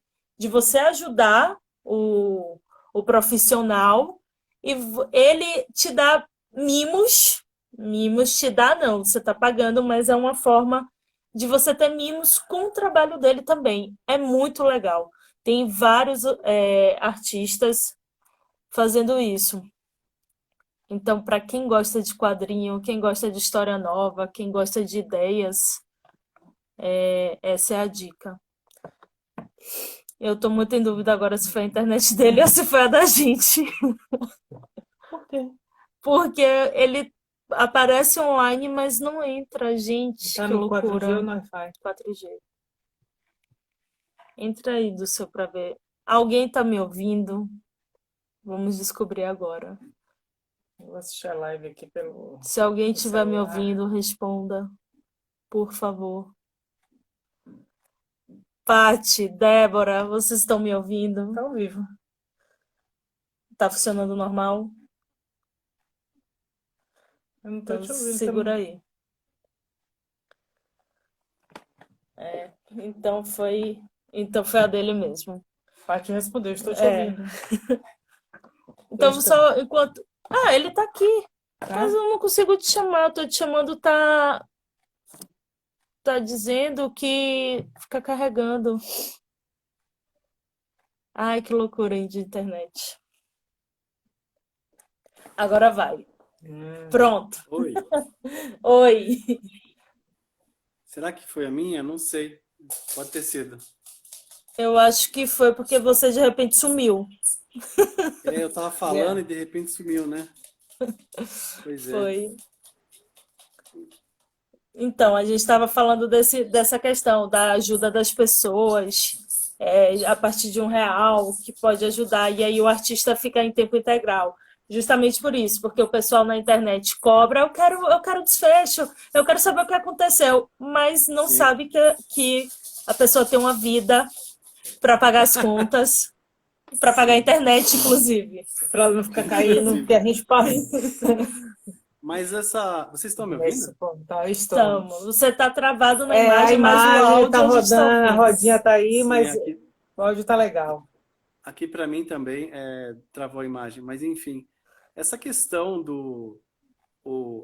você ajudar o profissional e ele te dá mimos. Mimos te dá, não, você está pagando, mas é uma forma de você ter mimos com o trabalho dele também. É muito legal. Tem vários artistas fazendo isso. Então, para quem gosta de quadrinho, quem gosta de história nova, quem gosta de ideias, essa é a dica. Eu estou muito em dúvida agora se foi a internet dele ou se foi a da gente. Por quê? Porque ele aparece online, mas não entra, gente. Tá Que no 4G loucura. ou no Wi-Fi? 4G. Entra aí do seu para ver. Alguém tá me ouvindo? Vamos descobrir agora. Vou assistir a live aqui pelo Se alguém estiver me celular. ouvindo, responda, por favor. Pati, Débora, vocês estão me ouvindo? Tá ao vivo. Tá funcionando normal? Eu não tô Então te ouvindo segura também. aí. Então foi a dele mesmo. Paty respondeu, estou te É. ouvindo. Então Estou. só enquanto. Ah, ele tá aqui. Tá? Mas eu não consigo te chamar. Eu tô te chamando, tá dizendo que fica carregando. Ai, que loucura aí de internet. Agora vai. Pronto. Oi. Oi. Será que foi a minha? Não sei. Pode ter sido. Eu acho que foi porque você de repente sumiu. Eu tava falando e de repente sumiu, né? Pois é. Foi. Então, a gente estava falando dessa questão da ajuda das pessoas, a partir de R$ 1, que pode ajudar, e aí o artista fica em tempo integral. Justamente por isso, porque o pessoal na internet cobra, eu quero desfecho, eu quero saber o que aconteceu, mas não Sim. sabe que a pessoa tem uma vida para pagar as contas, para pagar a internet, inclusive. Para ela não ficar caindo, que a gente passa. Mas vocês estão me ouvindo? Tá, Então, você está travado na a imagem, mas o imagem áudio tá a gente tá rodando, a ouvindo. rodinha tá aí, Sim, mas aqui, o áudio tá legal. aqui para mim também travou a imagem. Mas enfim, essa questão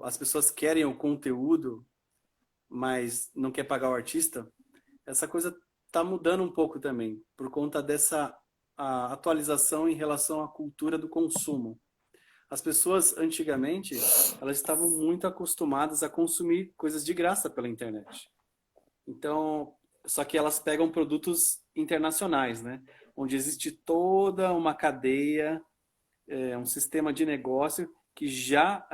as pessoas querem o conteúdo, mas não quer pagar o artista, essa coisa tá mudando um pouco também, por conta dessa a atualização em relação à cultura do consumo. As pessoas, antigamente, elas estavam muito acostumadas a consumir coisas de graça pela internet. Então, só que elas pegam produtos internacionais, né? Onde existe toda uma cadeia, um sistema de negócio que já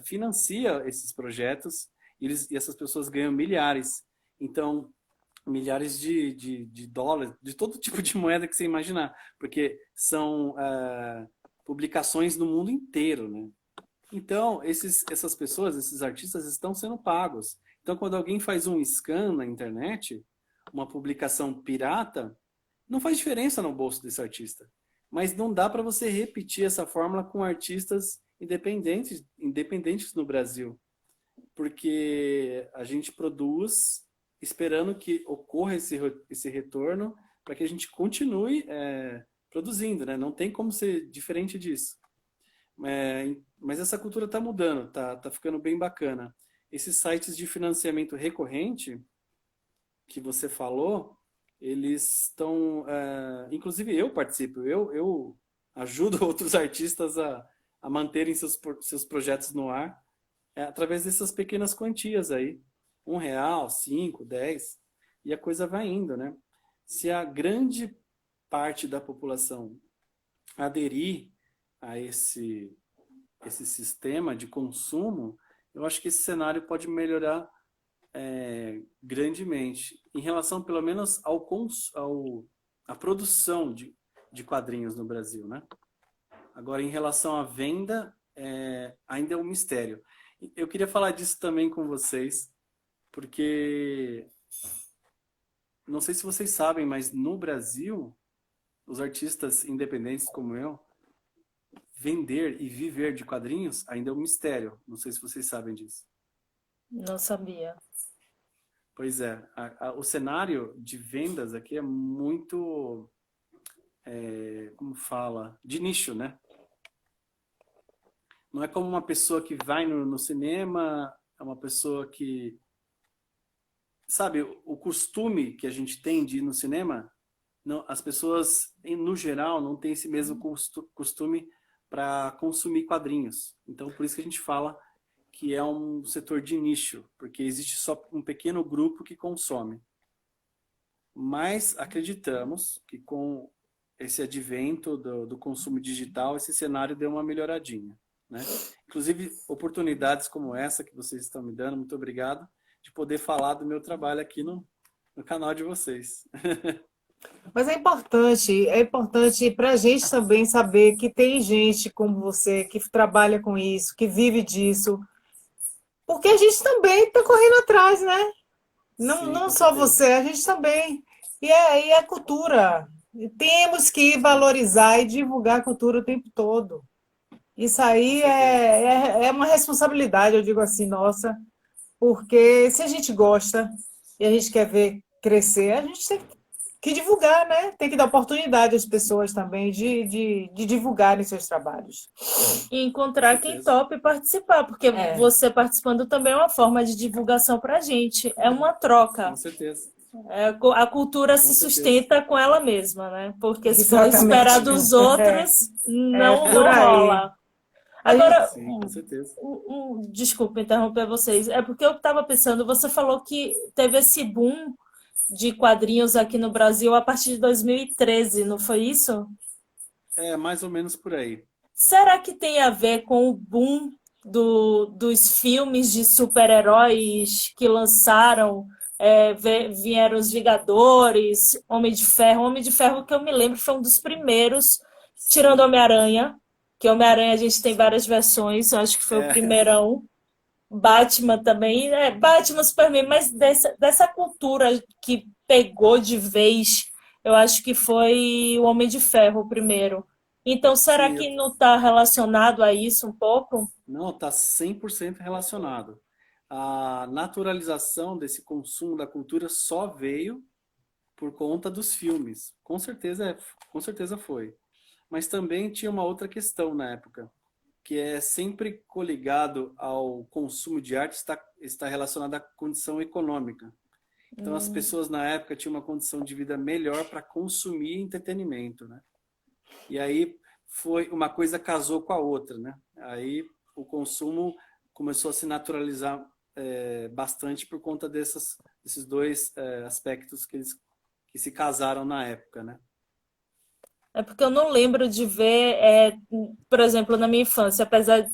financia esses projetos e essas pessoas ganham milhares. Então, milhares de dólares, de todo tipo de moeda que você imaginar, porque são publicações no mundo inteiro, né? Então, essas pessoas, esses artistas estão sendo pagos. Então, quando alguém faz um scan na internet, uma publicação pirata, não faz diferença no bolso desse artista. Mas não dá para você repetir essa fórmula com artistas independentes no Brasil. Porque a gente produz esperando que ocorra esse retorno para que a gente continue produzindo, né? Não tem como ser diferente disso. Mas essa cultura está mudando, tá ficando bem bacana. Esses sites de financiamento recorrente que você falou, eles estão... inclusive eu participo, eu ajudo outros artistas a manterem seus projetos no ar através dessas pequenas quantias aí. R$1, 5, 10, e a coisa vai indo, né? Se a grande parte da população aderir a esse sistema de consumo, eu acho que esse cenário pode melhorar grandemente. Em relação, pelo menos, à produção de quadrinhos no Brasil, né? Agora, em relação à venda, ainda é um mistério. Eu queria falar disso também com vocês, porque não sei se vocês sabem, mas no Brasil, os artistas independentes como eu, vender e viver de quadrinhos ainda é um mistério. Não sei se vocês sabem disso. Não sabia. Pois é, o cenário de vendas aqui é muito, como fala, de nicho, né? Não é como uma pessoa que vai no cinema, é uma pessoa que... Sabe, o costume que a gente tem de ir no cinema, não, as pessoas, no geral, não têm esse mesmo costume para consumir quadrinhos. Então, por isso que a gente fala que é um setor de nicho, porque existe só um pequeno grupo que consome. Mas acreditamos que com esse advento do consumo digital, esse cenário deu uma melhoradinha, né? Inclusive, oportunidades como essa que vocês estão me dando, muito obrigado, de poder falar do meu trabalho aqui no canal de vocês. Mas é importante para a gente também saber que tem gente como você que trabalha com isso, que vive disso, porque a gente também está correndo atrás, né? Não, Sim, não com só certeza. você, a gente também. E é a cultura. E temos que valorizar e divulgar a cultura o tempo todo. Isso aí Com certeza. é uma responsabilidade, eu digo assim, nossa, porque se a gente gosta e a gente quer ver crescer, a gente tem que divulgar, né? Tem que dar oportunidade às pessoas também de divulgarem seus trabalhos. E Com encontrar quem certeza. tope participar, porque É, você participando também é uma forma de divulgação para a gente, é uma Com troca. certeza. A cultura Com se certeza. sustenta com ela mesma, né? Porque se for esperar exatamente. dos outros, É não, por não aí. rola. A gente, Agora, Sim, com certeza. desculpa interromper vocês, é porque eu estava pensando, você falou que teve esse boom de quadrinhos aqui no Brasil a partir de 2013, não foi isso? É mais ou menos por aí. Será que tem a ver com o boom dos filmes de super-heróis que lançaram? Vieram os Vingadores, Homem de Ferro. Homem de Ferro, que eu me lembro, foi um dos primeiros, tirando Sim, Homem-Aranha, que Homem-Aranha a gente tem sim. várias versões, eu acho que foi o É, primeirão. Batman também, Batman, Superman, mas dessa cultura que pegou de vez, eu acho que foi o Homem de Ferro o primeiro. Então, será sim, que não está relacionado a isso um pouco? não, está 100% relacionado. A naturalização desse consumo da cultura só veio por conta dos filmes. Com certeza foi. Mas também tinha uma outra questão na época, que é sempre coligado ao consumo de arte, está relacionado à condição econômica. Então as pessoas na época tinham uma condição de vida melhor para consumir entretenimento, né? E aí foi uma coisa casou com a outra, né? Aí o consumo começou a se naturalizar bastante por conta desses dois aspectos que se casaram na época, né? É porque eu não lembro de ver, por exemplo, na minha infância, apesar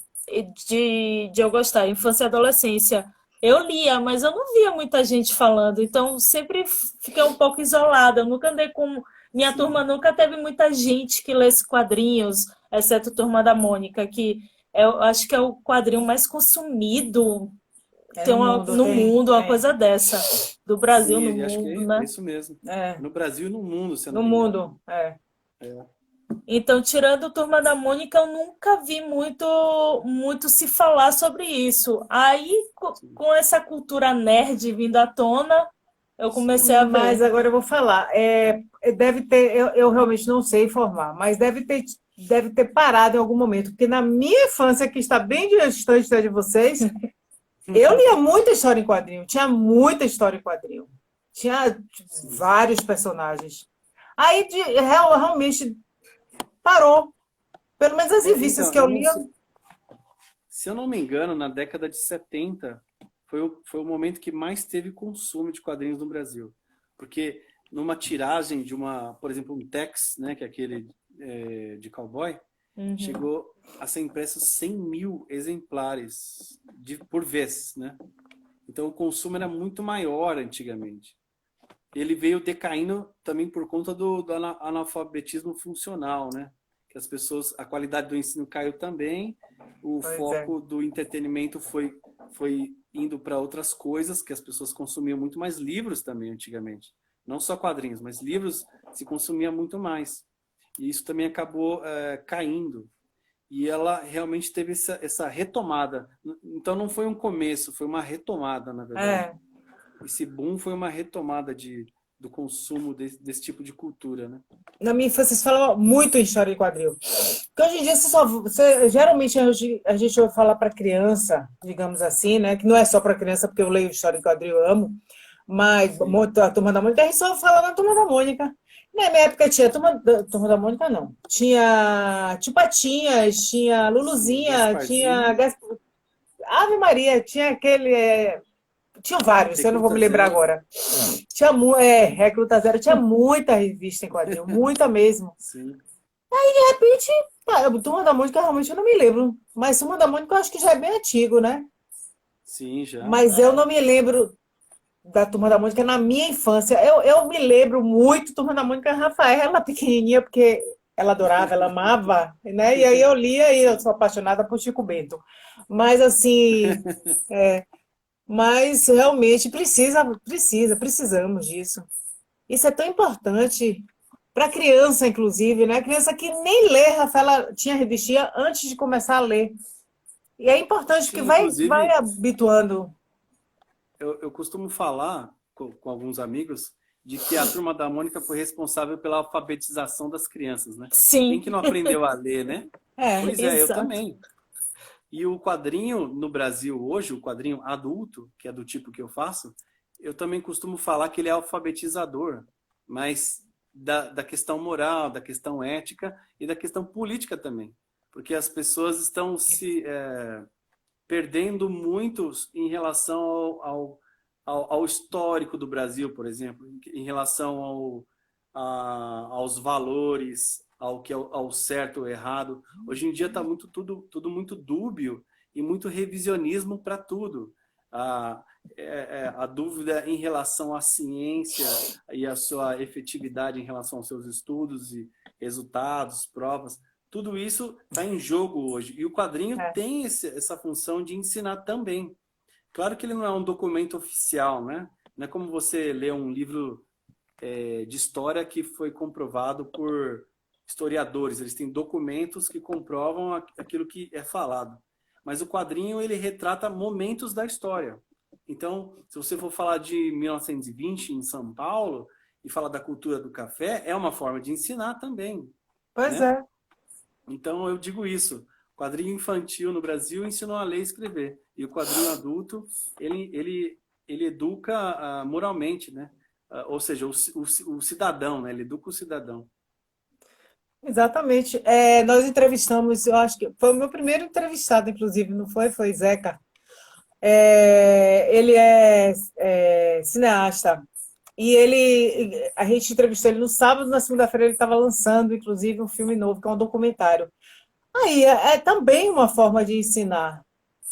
de eu gostar, infância e adolescência, eu lia, mas eu não via muita gente falando, então sempre fiquei um pouco isolada. Eu nunca andei com. Minha turma Sim, nunca teve muita gente que lesse quadrinhos, exceto a Turma da Mônica, que eu acho que é o quadrinho mais consumido. É Tem no mundo, no mundo uma tem. coisa dessa. Do Brasil no Sim, acho que mundo, é né? isso mesmo. É, No Brasil e no mundo, se eu não no me engano. mundo, é. Então, tirando Turma da Mônica, eu nunca vi muito se falar sobre isso. Aí, Sim, com essa cultura nerd vindo à tona, eu comecei sim. a Mas ver. agora eu vou falar. Deve ter, eu realmente não sei informar, mas deve ter parado em algum momento, porque na minha infância, que está bem distante de vocês, eu lia muita história em quadrinho, tinha muita história em quadrinho, tinha Sim. vários personagens. Aí realmente parou. Pelo menos as revistas Então, que eu eu não lia. sei, se eu não me engano, na década de 70 foi o momento que mais teve consumo de quadrinhos no Brasil. Porque numa tiragem de por exemplo, um Tex, né, que é aquele de cowboy, Uhum. chegou a ser impresso 100 mil exemplares por vez, né? Então o consumo era muito maior antigamente. Ele veio decaindo também por conta do analfabetismo funcional, né? Que as pessoas, a qualidade do ensino caiu também, o Pois é. foco do entretenimento foi indo para outras coisas, que as pessoas consumiam muito mais livros também antigamente. Não só quadrinhos, mas livros se consumia muito mais. E isso também acabou caindo. E ela realmente teve essa retomada. Então não foi um começo, foi uma retomada, na verdade. É. Esse boom foi uma retomada do consumo desse tipo de cultura, né? Na minha infância, você falava muito em história em quadril. Porque hoje em dia, geralmente a gente ouve falar para criança, digamos assim, né? Que não é só para criança, porque eu leio história em quadril, eu amo. Mas Sim. a Turma da Mônica, a gente só fala na Turma da Mônica. Na minha época tinha Turma da Mônica, não. Tinha Tio Patinhas, tinha Sim, Luluzinha, tinha Gasparzinho, Ave Maria, tinha aquele. Tinha vários, eu não vou me Recruta lembrar Zero. agora. Recruta Zero, tinha muita revista em quadrinho, muita mesmo. Sim, De repente, Turma da Mônica realmente eu não me lembro. Mas Turma da Mônica eu acho que já é bem antigo, né? sim, já. Mas eu não me lembro da Turma da Mônica na minha infância. Eu me lembro muito Turma da Mônica Rafaela pequenininha, porque ela adorava, ela amava, né? E aí eu lia e eu Sim. sou apaixonada por Chico Bento. Mas assim, mas realmente precisamos disso. Isso é tão importante para criança, inclusive, né? Criança que nem lê, Rafaela tinha revistinha antes de começar a ler. E é importante porque Sim, vai inclusive, habituando. eu costumo falar com alguns amigos de que a Turma da Mônica foi responsável pela alfabetização das crianças, né? Quem Sim, que não aprendeu a ler, né? É, Pois é, eu exato. também. E o quadrinho no Brasil hoje, o quadrinho adulto, que é do tipo que eu faço, eu também costumo falar que ele é alfabetizador, mas da questão moral, da questão ética e da questão política também. Porque as pessoas estão se perdendo muito em relação ao histórico do Brasil, por exemplo, em relação aos valores, ao que é ao certo ou errado. Hoje em dia está tudo muito dúbio e muito revisionismo para tudo. A, a dúvida em relação à ciência e a sua efetividade em relação aos seus estudos e resultados, provas, tudo isso está em jogo hoje. E o quadrinho é. tem essa função de ensinar também. Claro que ele não é um documento oficial, né? Não é como você ler um livro de história que foi comprovado por historiadores. Eles têm documentos que comprovam aquilo que é falado. Mas o quadrinho, ele retrata momentos da história. Então, se você for falar de 1920 em São Paulo e falar da cultura do café, é uma forma de ensinar também, Pois né? é. Então, eu digo isso. O quadrinho infantil no Brasil ensinou a ler e escrever. E o quadrinho adulto, ele educa moralmente, né? Ou seja, o cidadão, né? Ele educa o cidadão. Exatamente. Nós entrevistamos, eu acho que foi o meu primeiro entrevistado, inclusive, não foi? Foi Zeca. Ele é cineasta. E a gente entrevistou ele no sábado, na segunda-feira ele estava lançando, inclusive, um filme novo, que é um documentário. Aí é também uma forma de ensinar,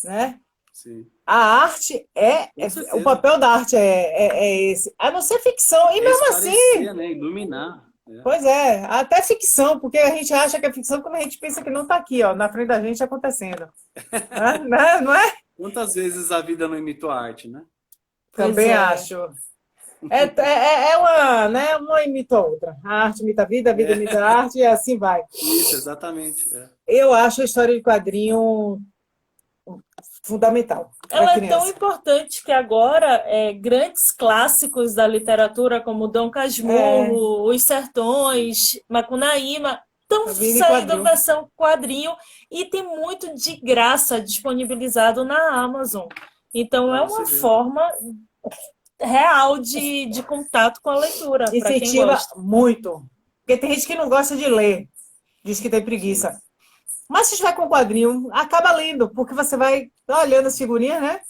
né? Sim. A arte Com o certeza. papel da arte é esse. A não ser ficção. E É mesmo assim, esclarecer, né? Iluminar. pois é, até ficção, porque a gente acha que é ficção quando a gente pensa que não está aqui, ó, na frente da gente acontecendo. Né? Não é? Quantas vezes a vida não imitou a arte, né? Pois Também é. acho. É uma, né? Uma imita a outra. A arte imita a vida É, imita a arte, e assim vai. isso, exatamente. É. Eu acho a história de quadrinho fundamental para Ela é tão criança. importante que agora grandes clássicos da literatura, como Dom É, Casmurro, Os Sim. Sertões, Macunaíma, estão a vida em saindo quadrinho. versão quadrinho e tem muito de graça disponibilizado na Amazon. Então Para é você uma ver. forma real de contato com a leitura, para quem Incentiva gosta. muito. Porque tem gente que não gosta de ler, diz que tem Sim. preguiça. Mas se estiver com o quadrinho, acaba lendo, porque você vai olhando as figurinhas, né?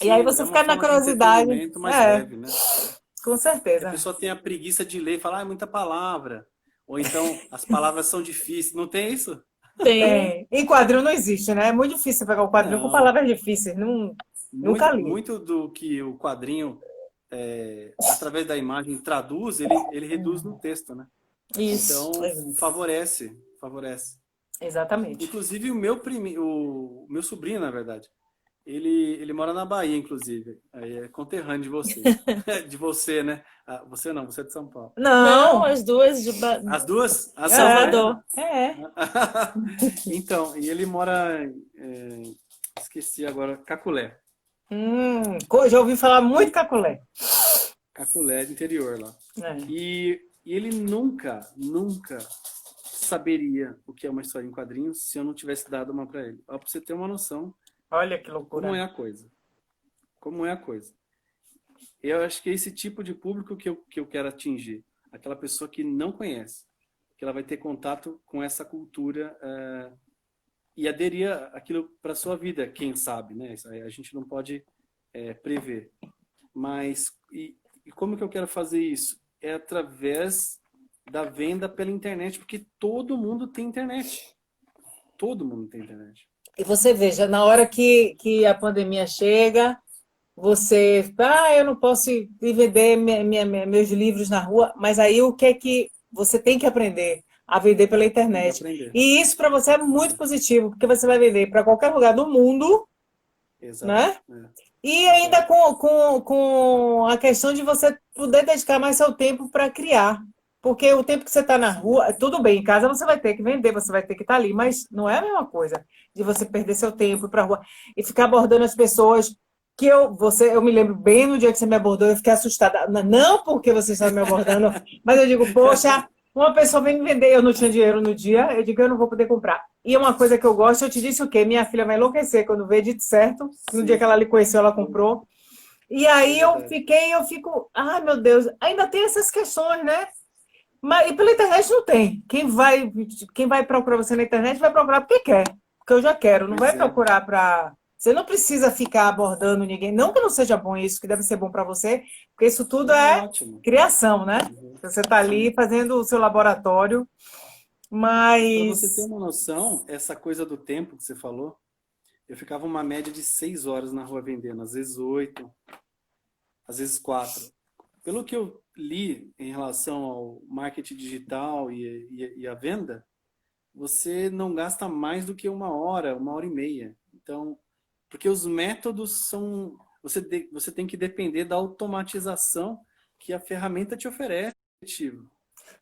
E aí Sim, você é uma fica na forma de curiosidade. entretenimento mais É, leve, né? com Que a certeza. pessoa tem a preguiça de ler e falar, ah, é muita palavra. Ou então, as palavras são difíceis. Não tem isso? Tem. Tem. Em quadrinho não existe, né? É muito difícil pegar o quadrinho com Não. palavras difíceis. Não, nunca Muito, li. muito do que o quadrinho, através da imagem, traduz, ele reduz no texto, né? Isso. Então, favorece, favorece. Exatamente. Inclusive, o meu sobrinho, na verdade, ele mora na Bahia, inclusive. Aí é conterrâneo de vocês. De você, né? Ah, você não, você é de São Paulo. Não, Não. as duas As duas? As duas também? Salvador. É. Então, e ele mora, esqueci agora, Caculé. Já ouvi falar muito caculé. Caculé do interior lá. É. E ele nunca, nunca saberia o que é uma história em quadrinhos se eu não tivesse dado uma para ele. Ó, pra você ter uma noção Olha que como loucura. é a coisa. Como é a coisa. Eu acho que é esse tipo de público que eu quero atingir. Aquela pessoa que não conhece. Que ela vai ter contato com essa cultura e aderir aquilo para sua vida, quem sabe, né? Isso aí a gente não pode prever. Mas, e como que eu quero fazer isso? É através da venda pela internet, porque todo mundo tem internet. Todo mundo tem internet. E você veja, na hora que a pandemia chega, você, eu não posso ir vender meus livros na rua, mas aí o que é que você tem que aprender? A vender pela Tem que internet. aprender. E isso para você é muito positivo, porque você vai vender para qualquer lugar do mundo, Exato. né? E ainda Exato. com a questão de você poder dedicar mais seu tempo para criar. Porque o tempo que você está na Sim. rua, tudo bem, em casa você vai ter que vender, você vai ter que estar ali, mas não é a mesma coisa de você perder seu tempo ir para a rua e ficar abordando as pessoas. Eu me lembro bem no dia que você me abordou, eu fiquei assustada. Não porque você estava me abordando, mas eu digo, poxa, uma pessoa vem me vender, eu não tinha dinheiro no dia, eu digo, eu não vou poder comprar. E uma coisa que eu gosto, eu te disse o quê? Minha filha vai enlouquecer quando vê dito certo. No dia que Sim. ela lhe conheceu, ela comprou. E É aí verdade. eu fico, ai meu Deus, ainda tem essas questões, né? Mas e pela internet não tem. Quem vai procurar você na internet vai procurar porque quer, porque eu já quero, não vai Pois é. procurar para. Você não precisa ficar abordando ninguém. Não que não seja bom isso, que deve ser bom para você, porque isso tudo Não, é é ótimo. criação, né? Uhum. Você está ali Sim. fazendo o seu laboratório, Para você ter mas uma noção, essa coisa do tempo que você falou, eu ficava uma média de 6 horas na rua vendendo, às vezes 8, às vezes 4. Pelo que eu li em relação ao marketing digital e a venda, você não gasta mais do que uma hora e meia. Então, porque os métodos são. Você tem que depender da automatização que a ferramenta te oferece. É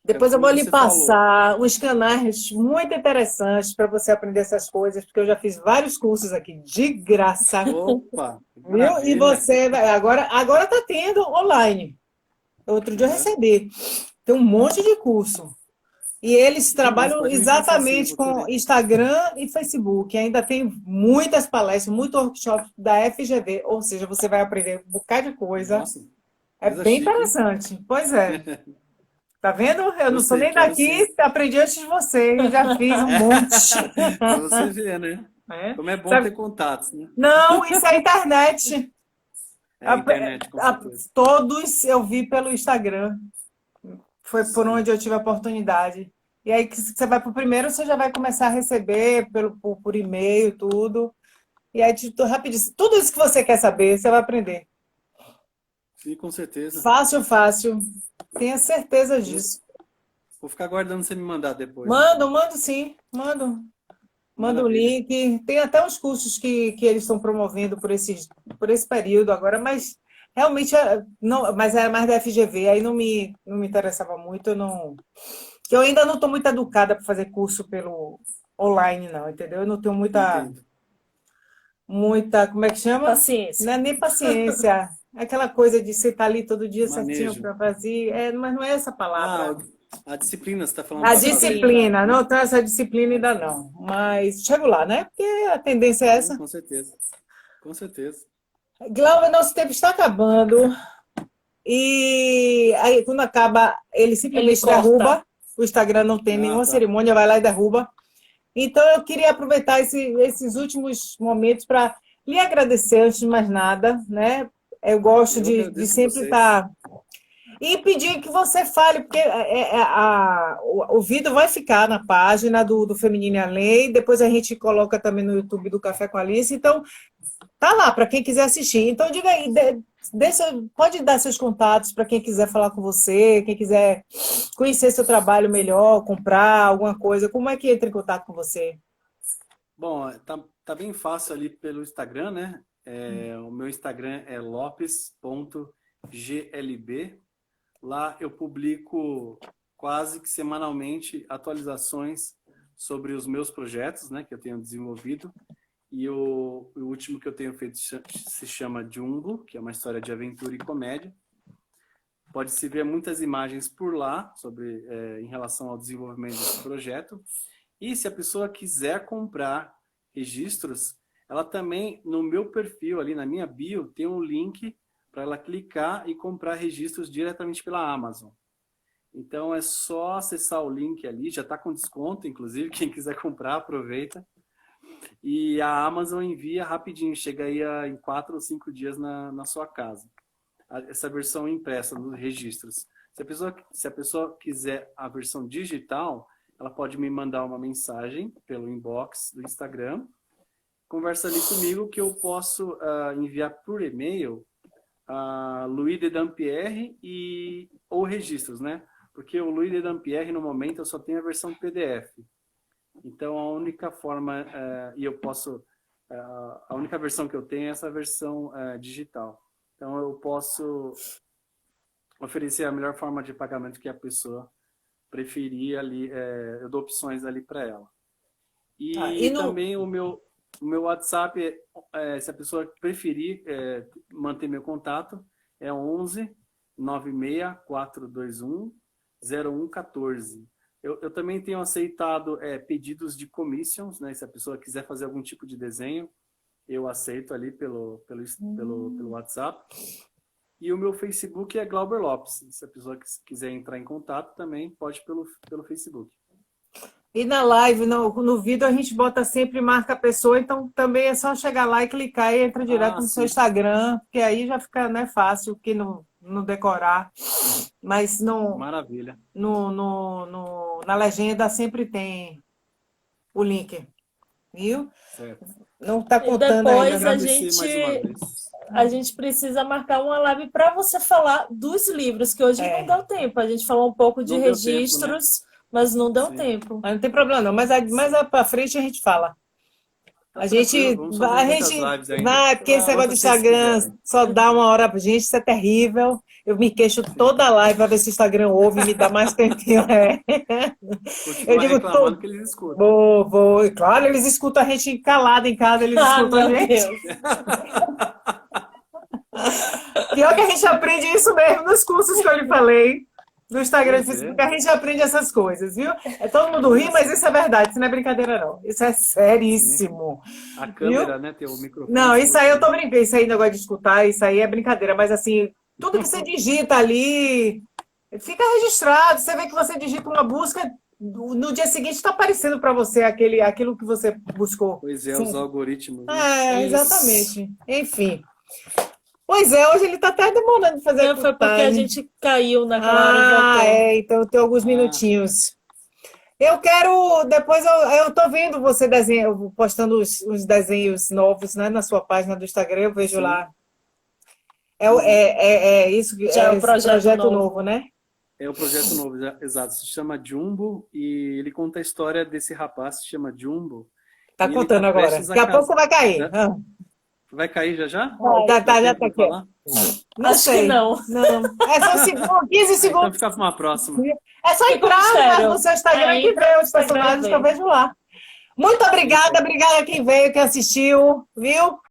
depois eu como vou lhe você falou. passar uns canais muito interessantes para você aprender essas coisas, porque eu já fiz vários cursos aqui de graça, Opa, viu? E maravilha! você agora está tendo online. Outro dia eu Aham. recebi. Tem um monte de curso. E eles Que demais, trabalham pode me passar sim, eu exatamente vou com querer. Instagram e Facebook. Ainda tem muitas palestras, muitos workshops da FGV, ou seja, você vai aprender um bocado de coisa. Nossa, É coisa bem chique, hein? interessante. Pois é. Tá vendo? Eu não sou Gostei, nem quero sim. daqui, aprendi antes de você, e já fiz um monte. Para você ver, né? É. Como é bom Sabe? ter contatos, né? Não, isso é internet. É a internet, com certeza. Todos eu vi pelo Instagram. Foi por Sim, onde eu tive a oportunidade. E aí, que você vai para o primeiro, você já vai começar a receber por e-mail, tudo. E aí, rapidinho, tudo isso que você quer saber, você vai aprender. sim, com certeza. Fácil, fácil. Tenha certeza Eu disso. vou ficar aguardando você me mandar depois, então. Mando sim, mando. Manda o Maravilha. link. Tem até uns cursos que eles estão promovendo por esse período agora, mas realmente não, mas é mais da FGV, aí não me interessava muito, eu ainda não estou muito educada para fazer curso pelo online, não, entendeu? Eu não tenho Entendo. como é que chama? Não Paciência. é nem paciência. É aquela coisa de você estar ali todo dia certinho Manejo. para fazer, mas não é essa Ah, palavra. a disciplina, você está falando A para fazer. Disciplina. disciplina, não tenho essa disciplina ainda não, mas chego lá, né? Porque a tendência é Sim, essa. com certeza. Com certeza. Glauber, nosso tempo está acabando e aí quando acaba, ele Ele simplesmente corta. derruba. O Instagram não tem Ah, nenhuma tá. cerimônia, vai lá e derruba. Então eu queria aproveitar esses últimos momentos para lhe agradecer antes de mais nada, né? Eu gosto Eu de agradeço sempre vocês. estar. E pedir que você fale, porque o vídeo vai ficar na página do Feminino e Além, depois a gente coloca também no YouTube do Café com a Alice, então tá lá para quem quiser assistir. Então diga aí, pode dar seus contatos para quem quiser falar com você, quem quiser conhecer seu trabalho melhor, comprar alguma coisa, como é que entra em contato com você? Bom, tá bem fácil ali pelo Instagram, né? O meu Instagram é lopes.glb. Lá eu publico quase que semanalmente atualizações sobre os meus projetos, né, que eu tenho desenvolvido. E o último que eu tenho feito se chama Jumbo, que é uma história de aventura e comédia. Pode-se ver muitas imagens por lá sobre em relação ao desenvolvimento desse projeto. E se a pessoa quiser comprar registros, ela também, no meu perfil ali, na minha bio, tem um link para ela clicar e comprar registros diretamente pela Amazon. Então é só acessar o link ali, já está com desconto, inclusive, quem quiser comprar, aproveita. E a Amazon envia rapidinho, chega aí em 4 ou 5 dias na sua casa. Essa versão impressa dos registros. Se a pessoa quiser a versão digital, ela pode me mandar uma mensagem pelo inbox do Instagram, conversa ali comigo que eu posso enviar por e-mail a Louis de Dampierre ou registros, né? Porque o Louis de Dampierre, no momento, eu só tenho a versão PDF. Então, a única forma, a única versão que eu tenho é essa versão digital. Então, eu posso oferecer a melhor forma de pagamento que a pessoa preferir ali, eu dou opções ali para ela. E E no, também o meu WhatsApp, se a pessoa preferir manter meu contato, é 11 96 421 0114. Eu também tenho aceitado pedidos de commissions, né? Se a pessoa quiser fazer algum tipo de desenho, eu aceito ali pelo WhatsApp. E o meu Facebook é Glauber Lopes. Se a pessoa quiser entrar em contato, também pode pelo Facebook. e na live, no vídeo, a gente bota sempre marca a pessoa, então também é só chegar lá e clicar e entra direto Ah, no seu sim. Instagram, porque aí já fica, né, fácil, que não decorar. Mas Maravilha. na legenda sempre tem o link, viu? Certo. Não está E contando ainda, depois né? Agradecer mais uma vez. a gente precisa marcar uma live para você falar dos livros, que hoje não É, deu tempo. A gente falou um pouco de Não deu tempo, né? registros, mas não deu Sim, tempo. mas não tem problema não, mas mais sim. para frente a gente fala. Tá tranquilo, vamos fazer muitas lives ainda. Vai, porque esse negócio do Vamos. Quantas vocês Instagram quiserem. só dá uma hora pra gente, isso é terrível. Eu me queixo Sim. toda a live para ver se o Instagram ouve e me dá mais tempinho. Eu Continua digo, reclamando que eles escutam. vou. Claro, eles escutam a gente calado em casa, eles Ah, escutam a meu gente. Deus. Pior que a gente aprende isso mesmo nos cursos que eu lhe falei, no Instagram e Pois Facebook, é. a gente aprende essas coisas, viu? Todo mundo ri, mas isso é verdade, isso não é brincadeira, não. Isso é Sim. seríssimo, A viu? câmera, né? Tem o microfone Não, isso aí escuta eu tô ali. brincando, isso aí negócio de escutar, isso aí é brincadeira, mas assim, tudo que você digita ali fica registrado. Você vê que você digita uma busca, no dia seguinte está aparecendo para você aquilo que você buscou. Pois é, os Sim. algoritmos, né? É, Isso. exatamente. Enfim. Pois é, hoje ele está até demorando de fazer a Não, quick foi porque a time. gente caiu naquela hora e Ah, voltou. então tem alguns Ah, minutinhos. Eu quero, depois eu tô vendo você postando os desenhos novos, né, na sua página do Instagram, eu vejo sim. lá. Uhum. É isso, Já é é o esse projeto projeto novo, novo. né? É o projeto novo, exato. Se chama Jumbo e ele conta a história desse rapaz, se chama Jumbo. Tá E ele contando tá agora. prestes a Daqui a pouco você vai cair. Já? Ah, Vai cair já já? tá, Dá já tempo tá de aqui. falar? Não Acho que sei. não. Não. É só 15 Então segundos. fica para uma próxima. É só Fica um entrar mistério. no seu Instagram É, que entra vê no os Instagram e personagens vê. que eu vejo lá. Muito obrigada a quem veio, quem assistiu, viu?